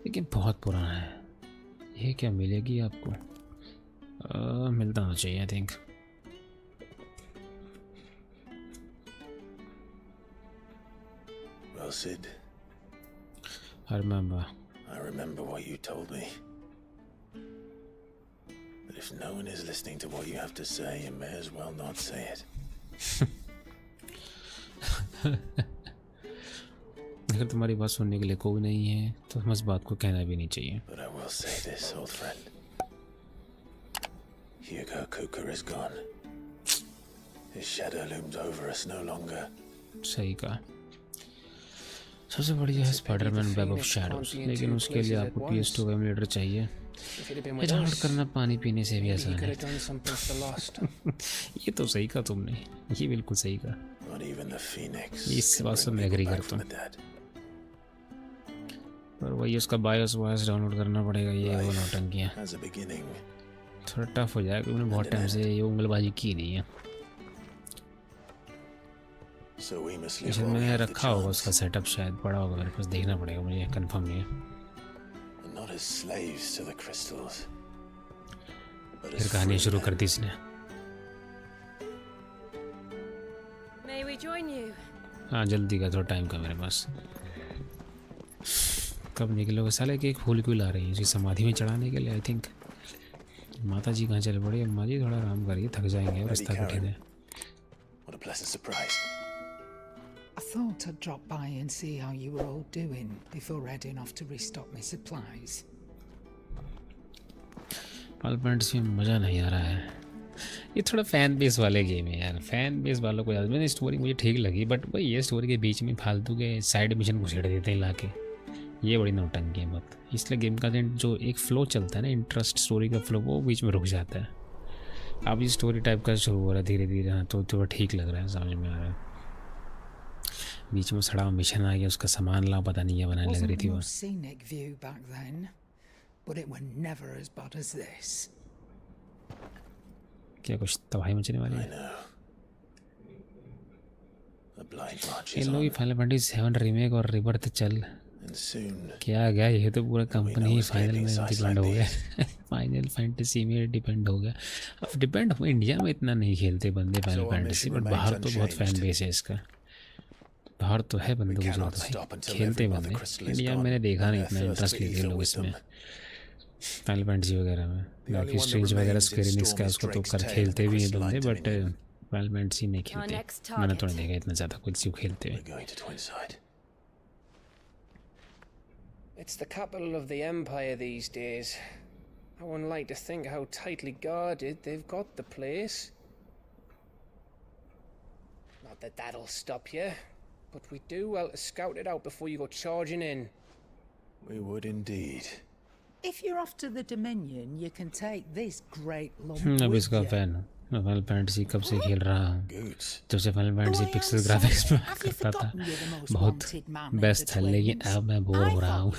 लेकिन बहुत पुराना है ये, क्या मिलेगी आपको? मिलता होना चाहिए I think. Well, Sid. I remember. I remember what you told me. But if no one is listening to what you have to say, you may as well not say it. अगर तुम्हारी बात सुनने के लिए कोई नहीं है तो हम इस बात को कहना भी नहीं चाहिए। But I will say this, old friend. Hugo Cooker is gone. His shadow looms over us no longer. सही कहा। सबसे बढ़िया है स्पाइडरमैन वेब ऑफ शैडोज, लेकिन उसके लिए आपको PS2 एमुलेटर चाहिए। ये डाउनलोड करना पानी पीने से भी आसान है। ये तो सही कहा तुमने, ये बिल्कुल सही कहा। इस बात से मैं एग्री करता हूँ। पर वही उसका बायोस डाउनलोड करना पड़ेगा, ये वो नौटंकियाँ थोड़ा टफ हो जाएगा क्योंकि मैंने बहुत टाइम से ये उंगलबाजी की नहीं है। इसे मैंने रखा होगा उसका सेटअप, शायद पड़ा होगा मेरे पास, देखना पड़ेगा मुझे, कंफर्म नहीं है। फिर कहानी शुरू कर दी इसने। हाँ जल्दी का, थोड़ा टाइम का मेरे पास। कब निकलोगे साले के? एक फूल क्यों ला रही है? उसी समाधि में चढ़ाने के लिए आई थिंक। माता जी कहाँ चले पड़ी? अम्मा जी थोड़ा आराम करिए, थक जाएंगे और रास्ता कठिन है। I thought I'd drop by and see how you were all doing before heading off to restock my supplies. Parliaments में मज़ा नहीं आ रहा है। ये थोड़ा फैन बेस वाले गेम है यार, फैन बेस वालों को ज़्यादा। मैंने स्टोरी मुझे ठीक लगी, बट भाई ये स्टोरी के बीच में फालतू के साइड मिशन घुसेड़ देते हैं लाके, ये बड़ी नौटंकी है बहुत। इसलिए गेम का जो एक फ़्लो चलता है ना, इंटरेस्ट स्टोरी का फ़्लो, वो बीच में रुक जाता है। अब ये स्टोरी टाइप का शुरू हो रहा है धीरे धीरे, हाँ तो थोड़ा ठीक लग रहा है, समझ में आ रहा है। बीच में सड़ा मिशन आ गया, उसका सामान ला पता नहीं है बनाने लग रही थी वो। क्या कुछ तबाही मचने वाली है? इन लोग फाइनल फैंटेसी 7 रीमेक और रिबर्थ चल क्या गया? ये तो पूरा कंपनी ही फाइनल में डिपेंड हो गया। फाइनल फैंटेसी में डिपेंड हो गया। अब डिपेंड हो, इंडिया में इतना नहीं खेलते बंदे फाइनल फैंटेसी, बट बाहर तो बहुत फैन बेस है इसका। बाहर तो है बंदे को जो खेलते बंदे। इंडिया में मैंने देखा नहीं इतना इंटरेस्ट लेते लोग इसमें, फाइनल फैंटेसी वगैरह में। बाकी स्ट्रिंज वगैरह स्क्वायर एनिक्स का उसको तो कर खेलते भी हैं बंदे, बट फाइनल फैंटेसी नहीं खेलते। मैंने तो नहीं देखा इतना ज़्यादा कोई किसी को खेलते हुए। It's the capital of the Empire these days. I wouldn't like to think how tightly guarded they've got the place. Not that that'll stop you, but we do well to scout it out before you go charging in. We would indeed. If you're off to the Dominion, you can take this great lump अब with इसका you. Fan हूँ। मैं final fantasy कब से खेल रहा हूँ, जब से फाइनल फैंटेसी पिक्सल ग्राफिक्स में करता था, बहुत बेस्ट था। लेकिन अब मैं बोर हो रहा हूँ।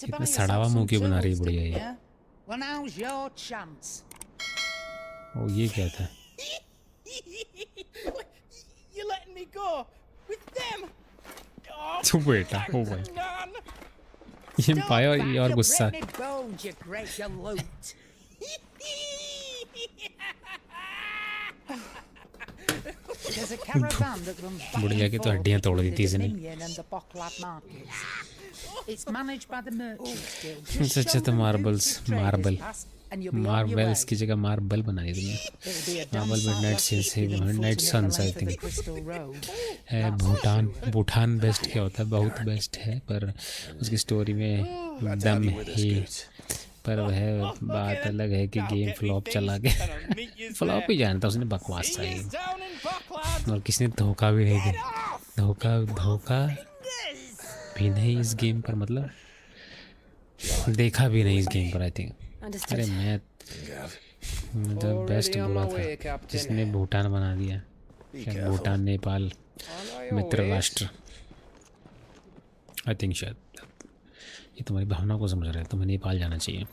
इतना सड़ा हुआ मुँह क्यों बना रही बुढ़िया ये? ओ ये क्या था? तू बेटा, ओ भाई ये पाया और गुस्सा। बुढ़िया की तो हड्डियां तोड़ दी थी इसने। अच्छा तो मार्बल्स की जगह मार्बल बना दी तुमने। Marble midnight suns I think है। भूटान बेस्ट क्या होता है? बहुत बेस्ट है, पर उसकी स्टोरी में दम ही। पर वह बात अलग है कि गेम फ्लॉप चला गया। फ्लॉप ही जानता उसने, बकवास था और किसने धोखा भी नहीं दिया। धोखा भी नहीं इस गेम पर, मतलब देखा भी नहीं इस गेम पर आई थिंक। अरे मैं मतलब बेस्ट बोला था जिसने भूटान बना दिया। क्या भूटान नेपाल मित्र राष्ट्र आई थिंक शायद। ये तुम्हारी भावना को समझ रहे हैं, तुम्हें नेपाल जाना चाहिए।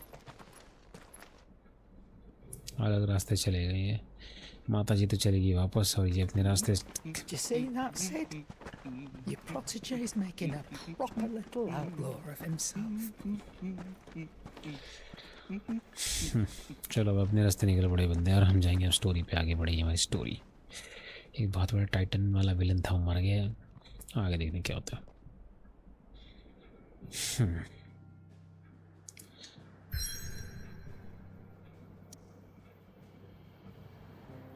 अलग रास्ते चले गए ये माता जी तो चलेगी वापस और ये अपने रास्ते। Did you see that, Sid? Your protege's making a proper little outlaw of himself. चलो अब अपने रास्ते निकल पड़े बंदे और हम जाएंगे अब स्टोरी पे। आगे बढ़ेगी हमारी स्टोरी। एक बहुत बड़ा टाइटन वाला विलन था, वो मर गया। आगे देखने क्या होता है।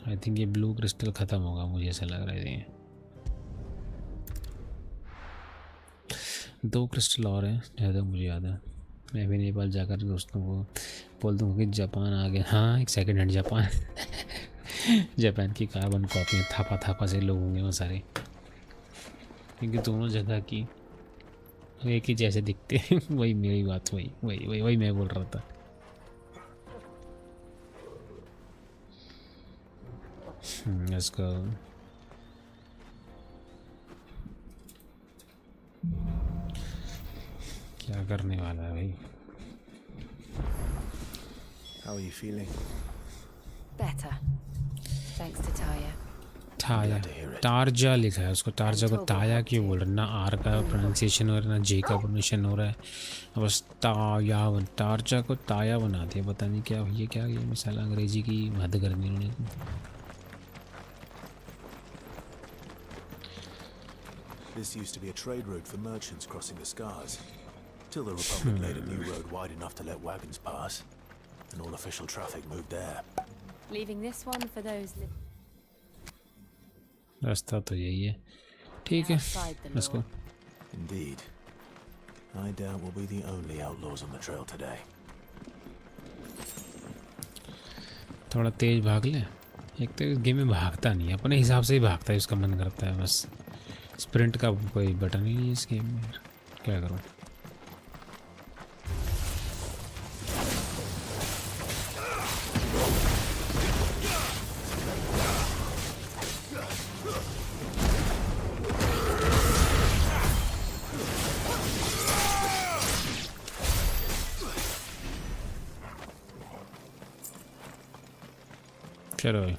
आई थिंक ये ब्लू क्रिस्टल ख़त्म होगा, मुझे ऐसा लग रहा है। 2 क्रिस्टल और हैं ज़्यादा मुझे याद है। मैं भी नेपाल जाकर दोस्तों को बोल दूँगा कि जापान आ गया। हाँ एक सेकंड हैंड जापान जापान की कार्बन कॉपियाँ थापा थापा से लोग होंगे वो सारे, क्योंकि दोनों जगह की एक ही जैसे दिखते हैं। वही मेरी बात, वही मैं बोल रहा था। Let's go. क्या करने वाला है भाई? How are you feeling? Better. Thanks to Taya. टाया, टारजा लिखा है उसको। टारजा को ताया क्यों बोल रहे हैं? ना आर का प्रोनाउंसिएशन हो रहा है ना जे का प्रोनाउंसिएशन हो रहा है, बस ताया। टारजा को ताया बना दिया। पता नहीं क्या ये क्या ये मिसाल अंग्रेजी की हद करनी उन्होंने। This used to be a trade route for merchants crossing the Scars, till the Republic laid a new road wide enough to let wagons pass, and all official traffic moved there. Leaving this one for those रास्ता तो यही है। ठीक है, let's go. Indeed. I doubt we'll be the only outlaws on the trail today. थोड़ा तेज भाग ले। एक तो इस गेम में भागता नहीं है, अपने हिसाब से ही भागता है, उसका मन करता है बस। स्प्रिंट का कोई बटन ही नहीं है इस गेम में, क्या करूँ। चलो भाई।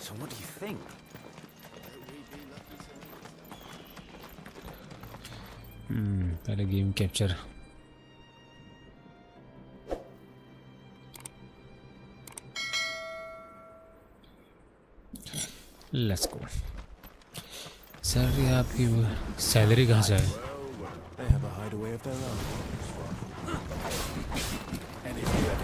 So what do you think? पहले game capture. Let's go. Sir ये आपकी सैलरी कहाँ से है? They have a hideaway of their own. And if you had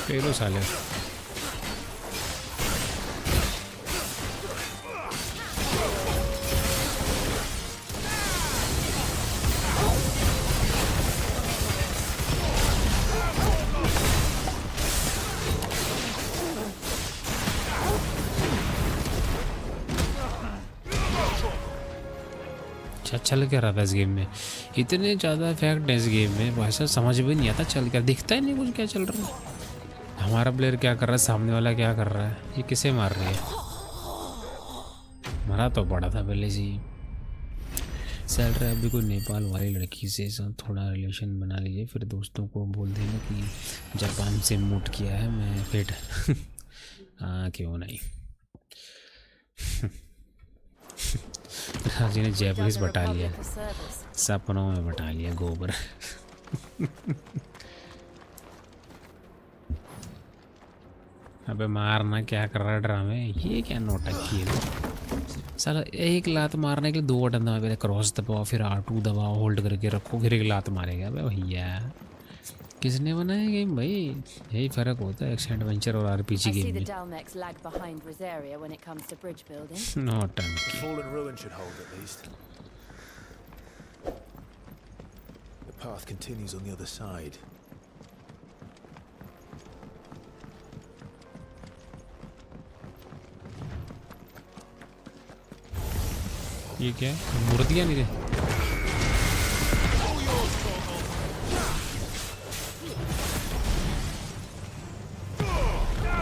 पेलो साले। चल क्या रहा था इस गेम में? इतने ज़्यादा इफेक्ट है इस गेम में, वैसा समझ भी नहीं आता चल क्या, दिखता ही नहीं कुछ क्या चल रहा है। हमारा प्लेयर क्या कर रहा है, सामने वाला क्या कर रहा है, ये किसे मार रही है? मरा तो पड़ा था पहले से ही। चल रहा है अभी कोई नेपाल वाली लड़की से थोड़ा रिलेशन बना लीजिए, फिर दोस्तों को बोल देना कि जापान से मूट किया है मैं फिर। हाँ क्यों नहीं। राजी ने जैपनीज बटा लिया, सपनों में बटा लिया गोबर। अबे मारना क्या कर रहा है ड्रामे, ये क्या नोटंकी है। साला एक लात मारने के लिए 2 बटन दबा, पहले क्रॉस दबाओ फिर R2 दबाओ, होल्ड करके रखो फिर एक लात मारेगा। अबे भैया किसने बनाया गेम भाई? यही फ़र्क होता है एक्शन एडवेंचर और RPG गेम में। Not The fallen ruin should hold at least. The path continues on the other side. ये क्या है? मूर्तियाँ नहीं रहे।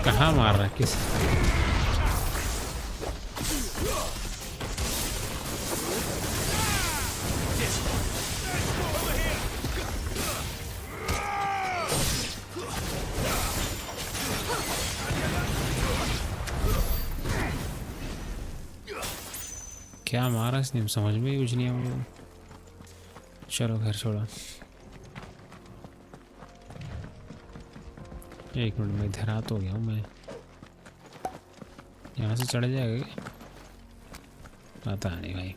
कहाँ मार रहा है किस? क्या मारा इसने? समझ में कुछ नहीं आया मुझे। चलो घर छोड़ा। एक मिनट में धरात हो गया हूँ मैं। यहाँ से चढ़ जाएगा क्या? पता नहीं भाई।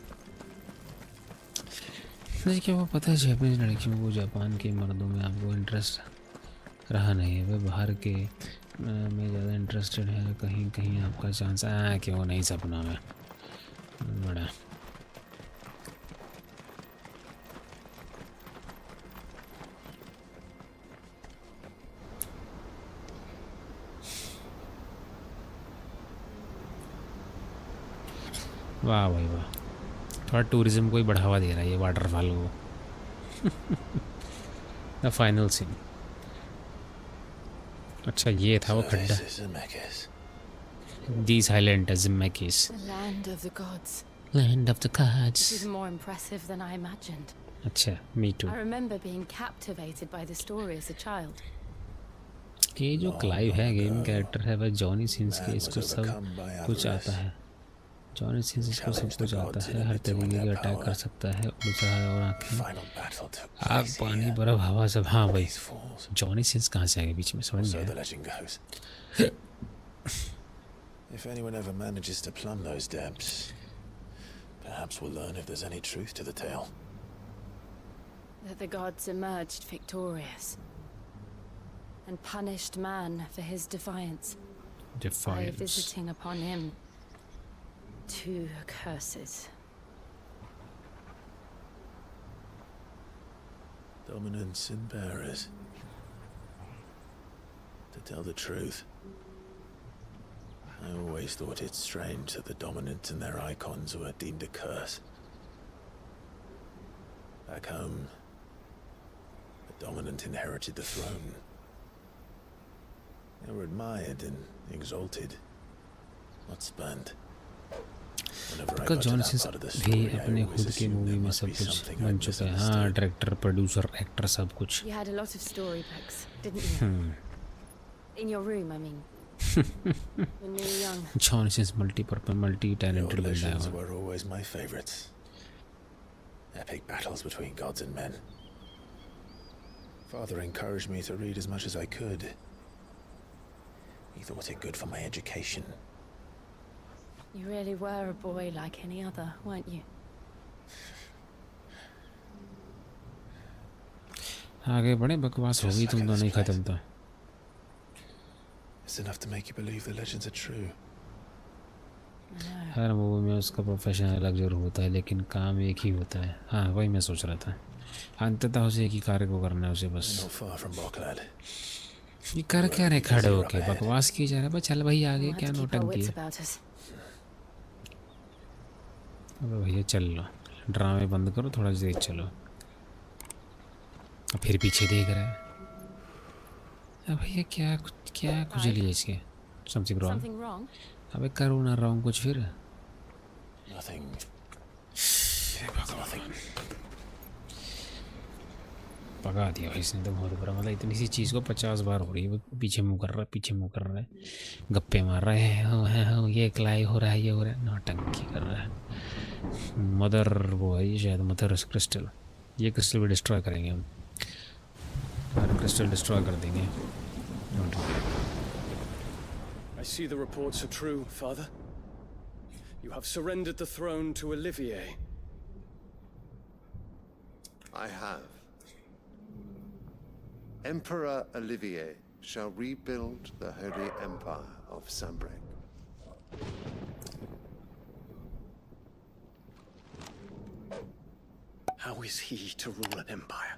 नहीं क्या वो पता है जापानीज लड़कियों को जापान के मर्दों में आपको इंटरेस्ट रहा नहीं है, वे बाहर के में ज़्यादा इंटरेस्टेड है। कहीं कहीं आपका चांस क्यों नहीं सपना में बड़ा। वाह भाई वाह, थोड़ा टूरिज्म को ही बढ़ावा दे रहा है ये वाटरफॉल को। The final scene. अच्छा ये था वो खड्डा। These island is Zimmekis. The land of the gods. Land of the gods. This is more impressive than I imagined. अच्छा, me too. I remember being captivated by the story as a child. ये जो Clive है game character है वह Johnny Sins के, इसको सब कुछ आता है। जॉनी सिंस इसको सब कुछ आता है, हर तरीके के अटैक कर सकता है, ऊंचा है और आँखें आग पानी बर्फ हवा सब। हाँ भाई जॉनी सिंस कहाँ से आ गए बीच में, समझ नहीं आया। If anyone ever manages to plumb those depths, perhaps we'll learn if there's any truth to the tale. That the gods emerged victorious and punished man for his defiance. By visiting upon him 2 curses. Dominance and bearers. To tell the truth, I always thought it strange that the dominant and their icons were deemed a curse. Back home, the dominant inherited the throne. They were admired and exalted, not spurned. John since भी अपने खुद के movie में सब कुछ बन चुका है। हाँ डायरेक्टर प्रोड्यूसर एक्टर सब कुछ। You had a lot of storybooks, didn't you? In your room, I mean. When you were young. John since multi-talented बंदा है। were always my favorites. Epic battles between gods and men. Father encouraged me to read as much as I could. He thought it good for my education. You really were a boy like any other, weren't you? आगे बड़े बकवास हो गई, तुम तो नहीं खत्म था। It's enough to make you believe the legends are true. Her movie में उसका प्रोफेशन अलग जरूर होता है लेकिन काम एक ही होता है। हाँ वही मैं सोच रहा था, अंततः उसे एक ही कार्य को करना है उसे बस। ये कर क्या रहे खड़े होके, बकवास की जा रहा है। चल भाई आगे क्या नौटंकी है। अबे भैया चल लो, ड्रामे बंद करो, थोड़ा देर चलो। अब फिर पीछे देख रहा है। अब भैया क्या खुजली है इसके? Something wrong? अबे करो ना रॉन्ग कुछ फिर। पका दिया भाई इसने तो बहुत बुरा। मतलब इतनी सी चीज़ को 50 बार हो रही है, वो पीछे मुँह कर रहा है, गप्पे मार रहे हैं, ये क्लाइव हो रहा है, ये हो रहा है, नौटंकी कर रहा है। मदर वो है ये शायद, मदर क्रिस्टल। ये क्रिस्टल भी डिस्ट्रॉय करेंगे हम, क्रिस्टल डिस्ट्रॉय कर देंगे। I see the reports are true, Father. You have surrendered the throne to Olivier. I have. Emperor Olivier shall rebuild the Holy Empire of Sanbreque. How is he to rule an empire?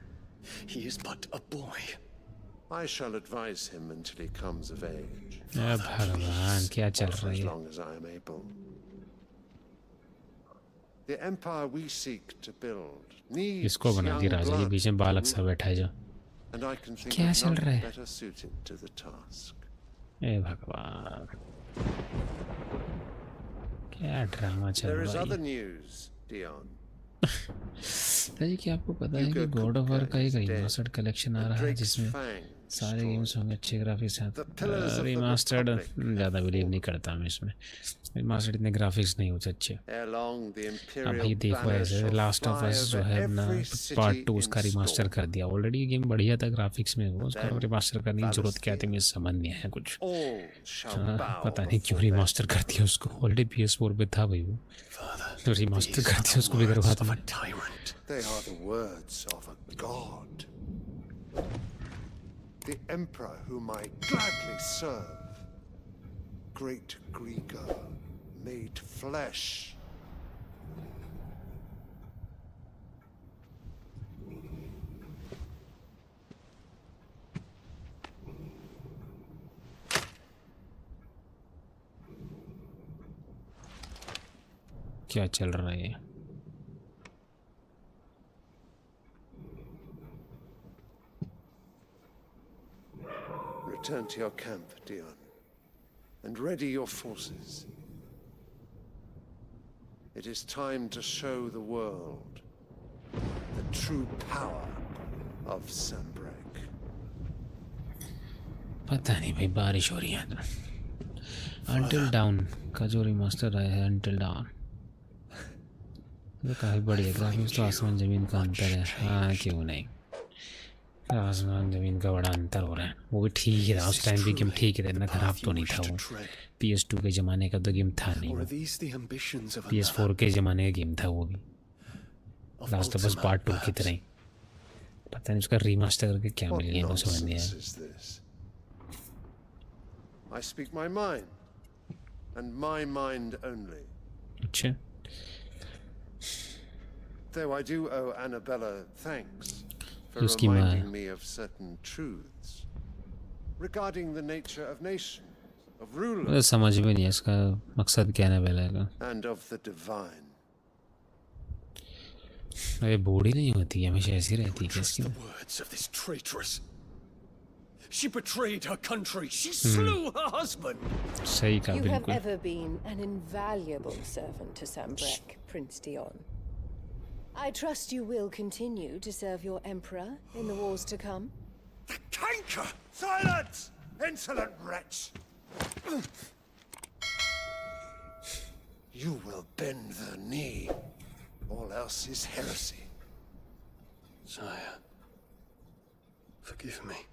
He is but a boy. I shall advise him until he comes of age. भगवान क्या चल रहा As है? long as I am able. The empire we seek to build needs इसको बना दी young राजा के blood, बीच में बालक सा बैठा है जो. and I can think क्या of चल none रहा है? better suited to the task. ए भगवान क्या ड्रामा चल There is रहा other है? news, Dion. राजा क्या आपको पता है कि गॉड ऑफ वॉर का एक रिमास्टर्ड कलेक्शन आ रहा है जिसमें सारे गेम्स होंगे अच्छे ग्राफिक्स के साथ. रिमास्टर्ड ज़्यादा बिलीव नहीं करता मैं इसमें. रिमास्टर्ड इतने ग्राफिक्स नहीं होते अच्छे. अब भाई देखो ऐसे लास्ट ऑफ अस जो है ना पार्ट 2 उसका रिमास्टर कर दिया. ऑलरेडी गेम बढ़िया था ग्राफिक्स में, वो उसका रिमास्टर करने की जरूरत क्या थी मुझे समझ नहीं आया कुछ. पता नहीं क्यों रिमास्टर कर दिया उसको. ऑलरेडी PS4 पे था भाई वो, तो रिमास्टर कर दिया उसको भी करवा था. They are the words of a god. The emperor whom I gladly serve. Great Grieger, made flesh. क्या चल रहा है? Return to your camp, Dion, and ready your forces. It is time to show the world the true power of Sanbreque. पता नहीं भाई, बारिश हो रही है. Until Dawn का जो रिमास्टर आया है, Until Dawn ये काफ़ी बढ़िया ग्राफिक्स. तो आसमान ज़मीन का अंतर है. हाँ क्यों नहीं, आसमान ज़मीन का बड़ा अंतर हो रहा है. वो भी ठीक ही था उस टाइम भी गेम, ठीक ही था, इतना ख़राब तो नहीं था वो. PS2 के ज़माने का तो गेम था नहीं वो, PS4 के ज़माने का गेम था वो भी. लास्ट ऑफ अस पार्ट 2 की तरह ही. पता नहीं उसका रीमास्टर करके क्या मिल गया, मुझे समझ नहीं आया. I speak my mind, and my mind only. अच्छा. Though I do owe Annabella thanks for उसकी reminding माँ me of certain truths regarding the nature of nations, of rulers, मुझे समझ में नहीं है इसका मकसद क्या है बेला का. and of the divine. अरे बूढ़ी नहीं होती है, हमेशा ऐसी रहती है इसकी. Words of this traitress. She betrayed her country. She slew her husband. सही कहा You have बिल्कुल. ever been an invaluable servant to Sanbreque, Prince Dion. I trust you will continue to serve your emperor in the wars to come. The canker! Silence! Insolent wretch! You will bend the knee. All else is heresy. Sire, forgive me.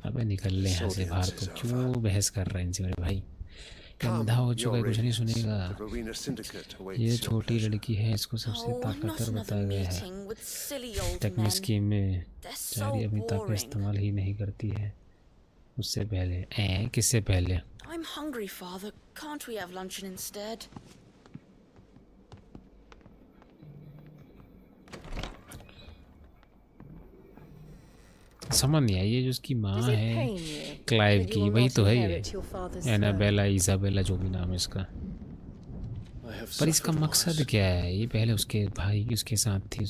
अबे निकल ले यहाँ से बाहर. तो क्यों बहस कर रहे हैं इनसे मेरे भाई? गंदा हो चुका है, कुछ नहीं सुनेगा. ये छोटी लड़की है, इसको सबसे ताकतवर बताया गया है. टेक्निक स्कीम में चारी अभी तक इस्तेमाल ही नहीं करती है. उससे पहले किससे पहले? I'm hungry, Father. Can't we have luncheon instead? समझ नहीं आई. ये जो उसकी माँ है क्लाइव की, वही तो है ये. एनाबेला, इजाबेला, जो भी नाम है इसका. पर इसका मकसद क्या है? ये पहले उसके भाई उसके साथ थी,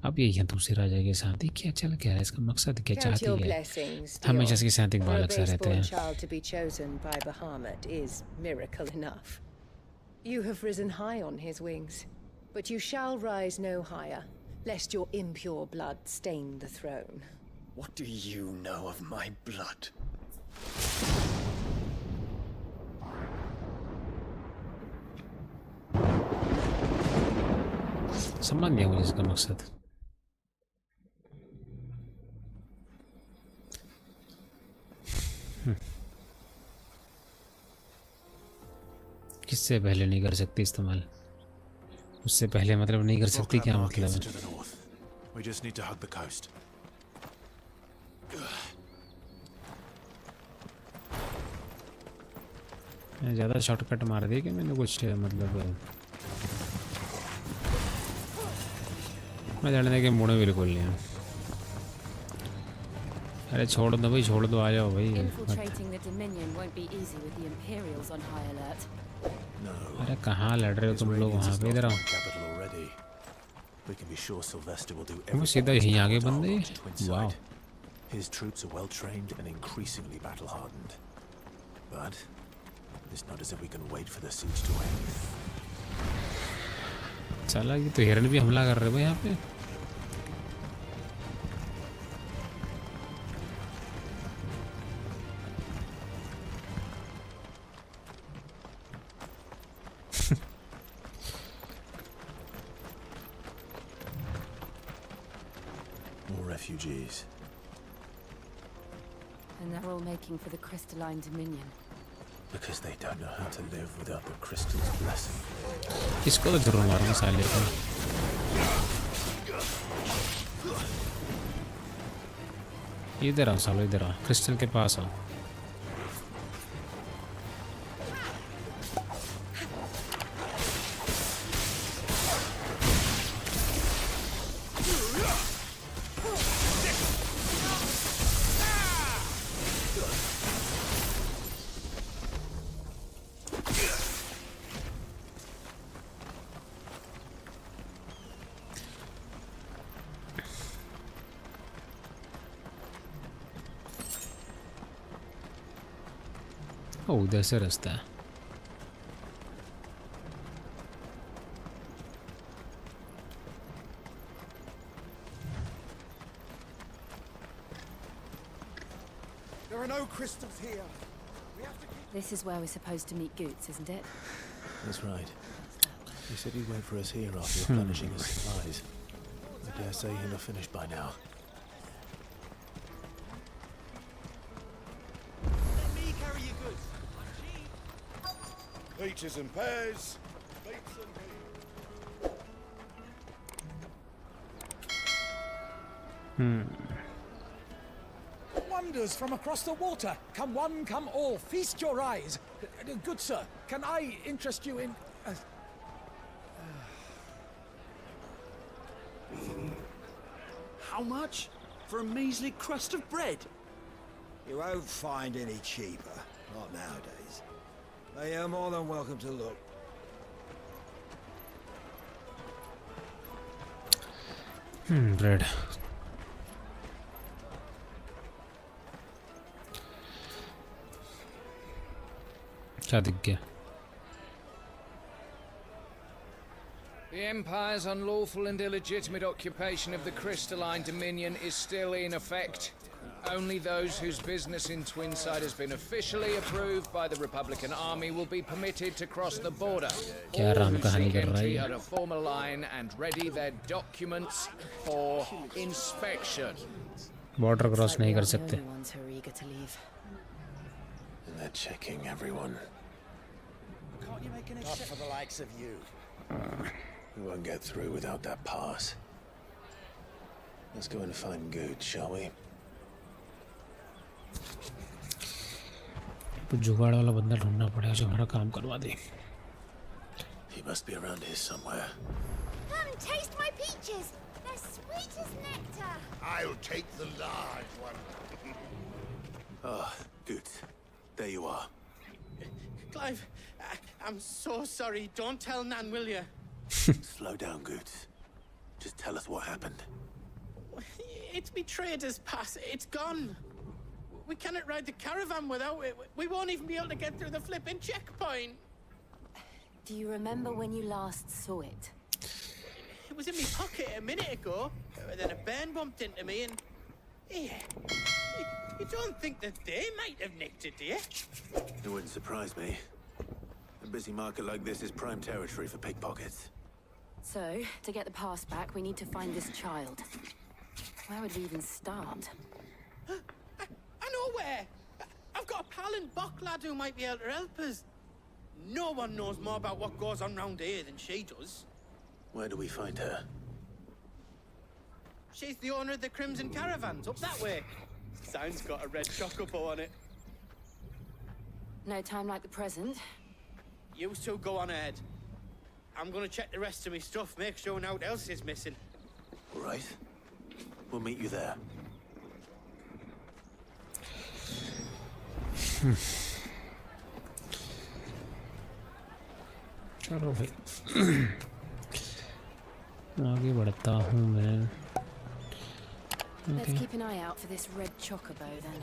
अब ये दूसरे राजा के साथ ही. क्या चल क्या है? इसका मकसद क्या चाहती है? हमेशा इसके साथ एक बालक सा रहता है. You have risen high on his wings, but you shall rise no higher, lest your impure blood stain the throne. What do you know of my blood? समझ नहीं आया मुझे इसका मकसद. किससे पहले नहीं कर सकती इस्तेमाल? उससे पहले मतलब नहीं कर सकती, क्या मतलब है? We just need to hug the coast. ज़्यादा शॉर्टकट मार दिया कि मैंने कुछ मतलब मैं जानने के मुड़े बिल्कुल नहीं है। अरे छोड़ दो भाई, छोड़ दो, आ जाओ भाई। अरे कहाँ लड़ रहे हो तुम लोग वहाँ पे? इधर आओ। वो सीधा यहीं आगे बंदे। वाह। His troops are well trained and increasingly battle hardened. But it's not as if we can wait for the siege to end. चला ये तो हिरन भी हमला कर रहे हैं यहाँ पे। More refugees. And they're all making for the crystalline dominion. Because they don't know how to live without the crystal's blessing. किसको तो जरूर मारूंगा साले को। इधर आओ सालो, इधर आओ, क्रिस्टल के पास आओ। उधर से रास्ता है। There are no crystals here. This is where we're supposed to meet Goots, isn't it? That's right. He said he'd wait for us here after replenishing his supplies. I dare say he'll have finished by now. Let me carry your goods. Peaches and pears. Beets and Wonders from across the water. Come one, come all. Feast your eyes. Good sir, can I interest you in... How much? For a measly crust of bread? You won't find any cheaper. Not nowadays. But you're more than welcome to look. Bread. क्या दिख गया? The Empire's unlawful and illegitimate occupation of the crystalline dominion is still in effect. Only those whose business in Twinside has been officially approved by the Republican Army will be permitted to cross the border. क्या राम कहानी कर रहा Entry है? at a former line and ready their documents for inspection. Border cross नहीं कर सकते। And they're checking everyone. Can't you make an exception? Not for the likes of you. We won't get through without that pass. Let's go and find Good, shall we? कुछ जुगाड़ वाला बंदा ढूंढना पड़ेगा जो हमारा काम करवा दे। He must be around here somewhere. Come taste my peaches. They're sweet as nectar. I'll take the large one. Ah, Good. There you are. Clive, I'm so sorry. Don't tell Nan, will you? Slow down, Good. Just tell us what happened. It's me trader's pass. It's gone. We cannot ride the caravan without it. We won't even be able to get through the flipping checkpoint. Do you remember when you last saw it? It was in my pocket a minute ago. Then a bairn bumped into me and... Yeah. You don't think that they might have nicked it, do you? It wouldn't surprise me. A busy market like this is prime territory for pickpockets. So, to get the pass back, we need to find this child. Where would we even start? I know where! I've got a pal in Bock lad who might be able to help us. No one knows more about what goes on round here than she does. Where do we find her? She's the owner of the Crimson Caravans, up that way. Sign's got a red chocobo on it. No time like the present. You two go on ahead. I'm gonna check the rest of my stuff, make sure no one else is missing. All right. We'll meet you there. चलो भाई आगे बढ़ता हूँ मैं. Let's keep an eye out for this red chocobo then.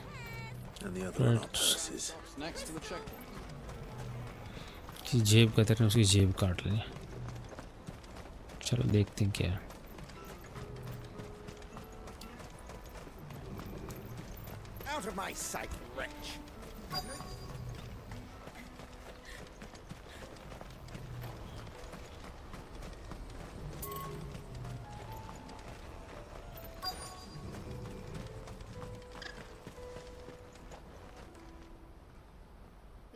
And the other on our purses. Next to the check. की जेब कहते हैं उसकी जेब काट लें. चलो देखते हैं क्या है. Out of my sight, wretch.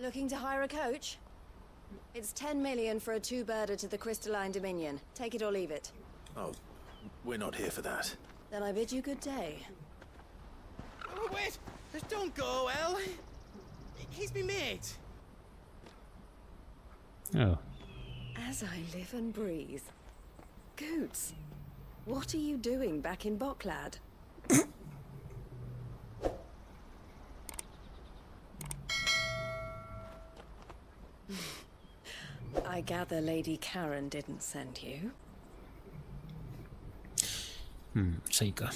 Looking to hire a coach? It's 10 million for a two-birder to the Crystalline Dominion. Take it or leave it. Oh, we're not here for that. Then I bid you good day. Oh, wait! Don't go, El. He's me mate. Oh. As I live and breathe. Goots, what are you doing back in Boklad? I gather Lady Karen didn't send you. सही कहा.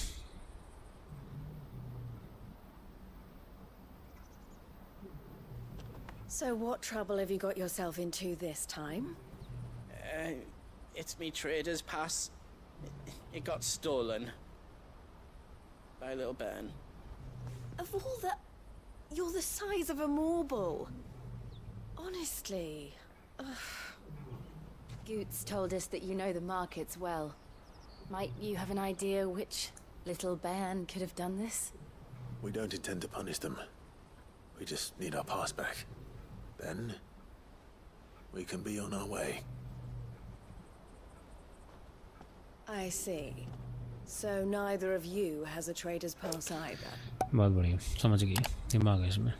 So what trouble have you got yourself into this time? It's me trader's pass. It got stolen. By a little bairn. Of all the... You're the size of a marble. Honestly. Ugh. Goots told us that you know the markets well. Might you have an idea which little bairn could have done this? We don't intend to punish them. We just need our pass back. Then we can be on our way. I see. So neither of you has a trader's pass either. बहुत बढ़िया. समझ गई. दिमाग है इसमें.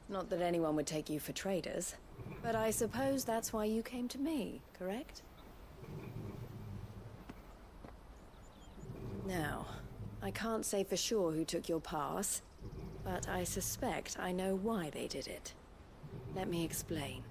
Not that anyone would take you for traders, but I suppose that's why you came to me, correct? Now, I can't say for sure who took your pass, but I suspect I know why they did it. Let me explain.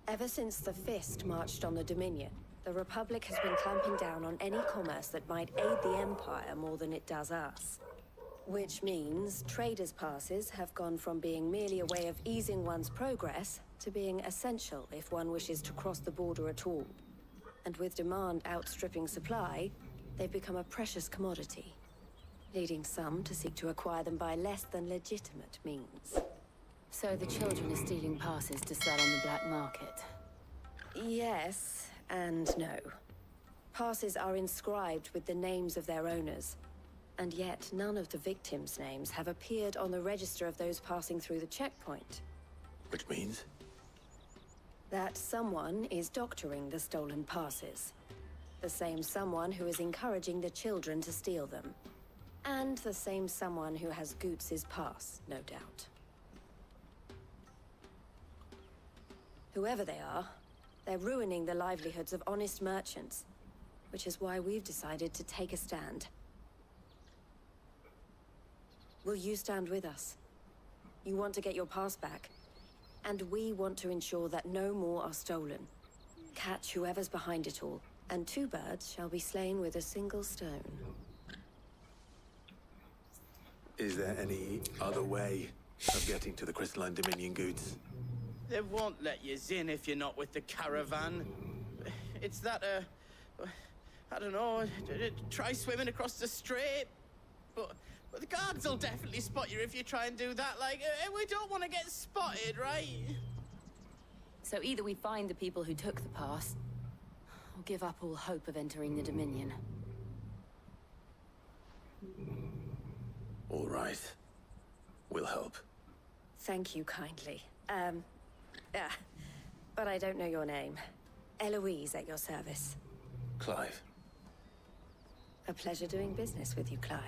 Ever since the Fist marched on the Dominion, the Republic has been clamping down on any commerce that might aid the Empire more than it does us. Which means traders' passes have gone from being merely a way of easing one's progress to being essential if one wishes to cross the border at all. And with demand outstripping supply, they've become a precious commodity, leading some to seek to acquire them by less than legitimate means. So the children are stealing passes to sell on the black market? Yes and no. Passes are inscribed with the names of their owners, and yet none of the victims' names have appeared on the register of those passing through the checkpoint. Which means? That someone is doctoring the stolen passes. The same someone who is encouraging the children to steal them. And the same someone who has Goots' pass, no doubt. Whoever they are, they're ruining the livelihoods of honest merchants, which is why we've decided to take a stand. Will you stand with us? You want to get your pass back, and we want to ensure that no more are stolen. Catch whoever's behind it all, and two birds shall be slain with a single stone. Is there any other way of getting to the Crystalline Dominion goods? They won't let you in if you're not with the caravan. It's that, I don't know, try swimming across the strait. But the guards will definitely spot you if you try and do that. Like, we don't want to get spotted, right? So either we find the people who took the pass, or give up all hope of entering the Dominion. All right. We'll help. Thank you kindly. But I don't know your name. Eloise at your service. Clive. A pleasure doing business with you, Clive.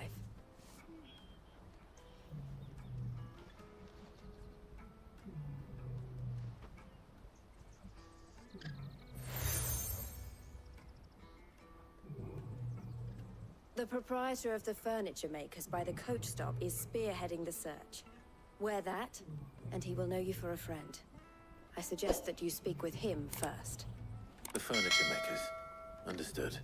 The proprietor of the furniture makers by the coach stop is spearheading the search. Wear that, and he will know you for a friend. I suggest that you speak with him first. The furniture makers. Understood.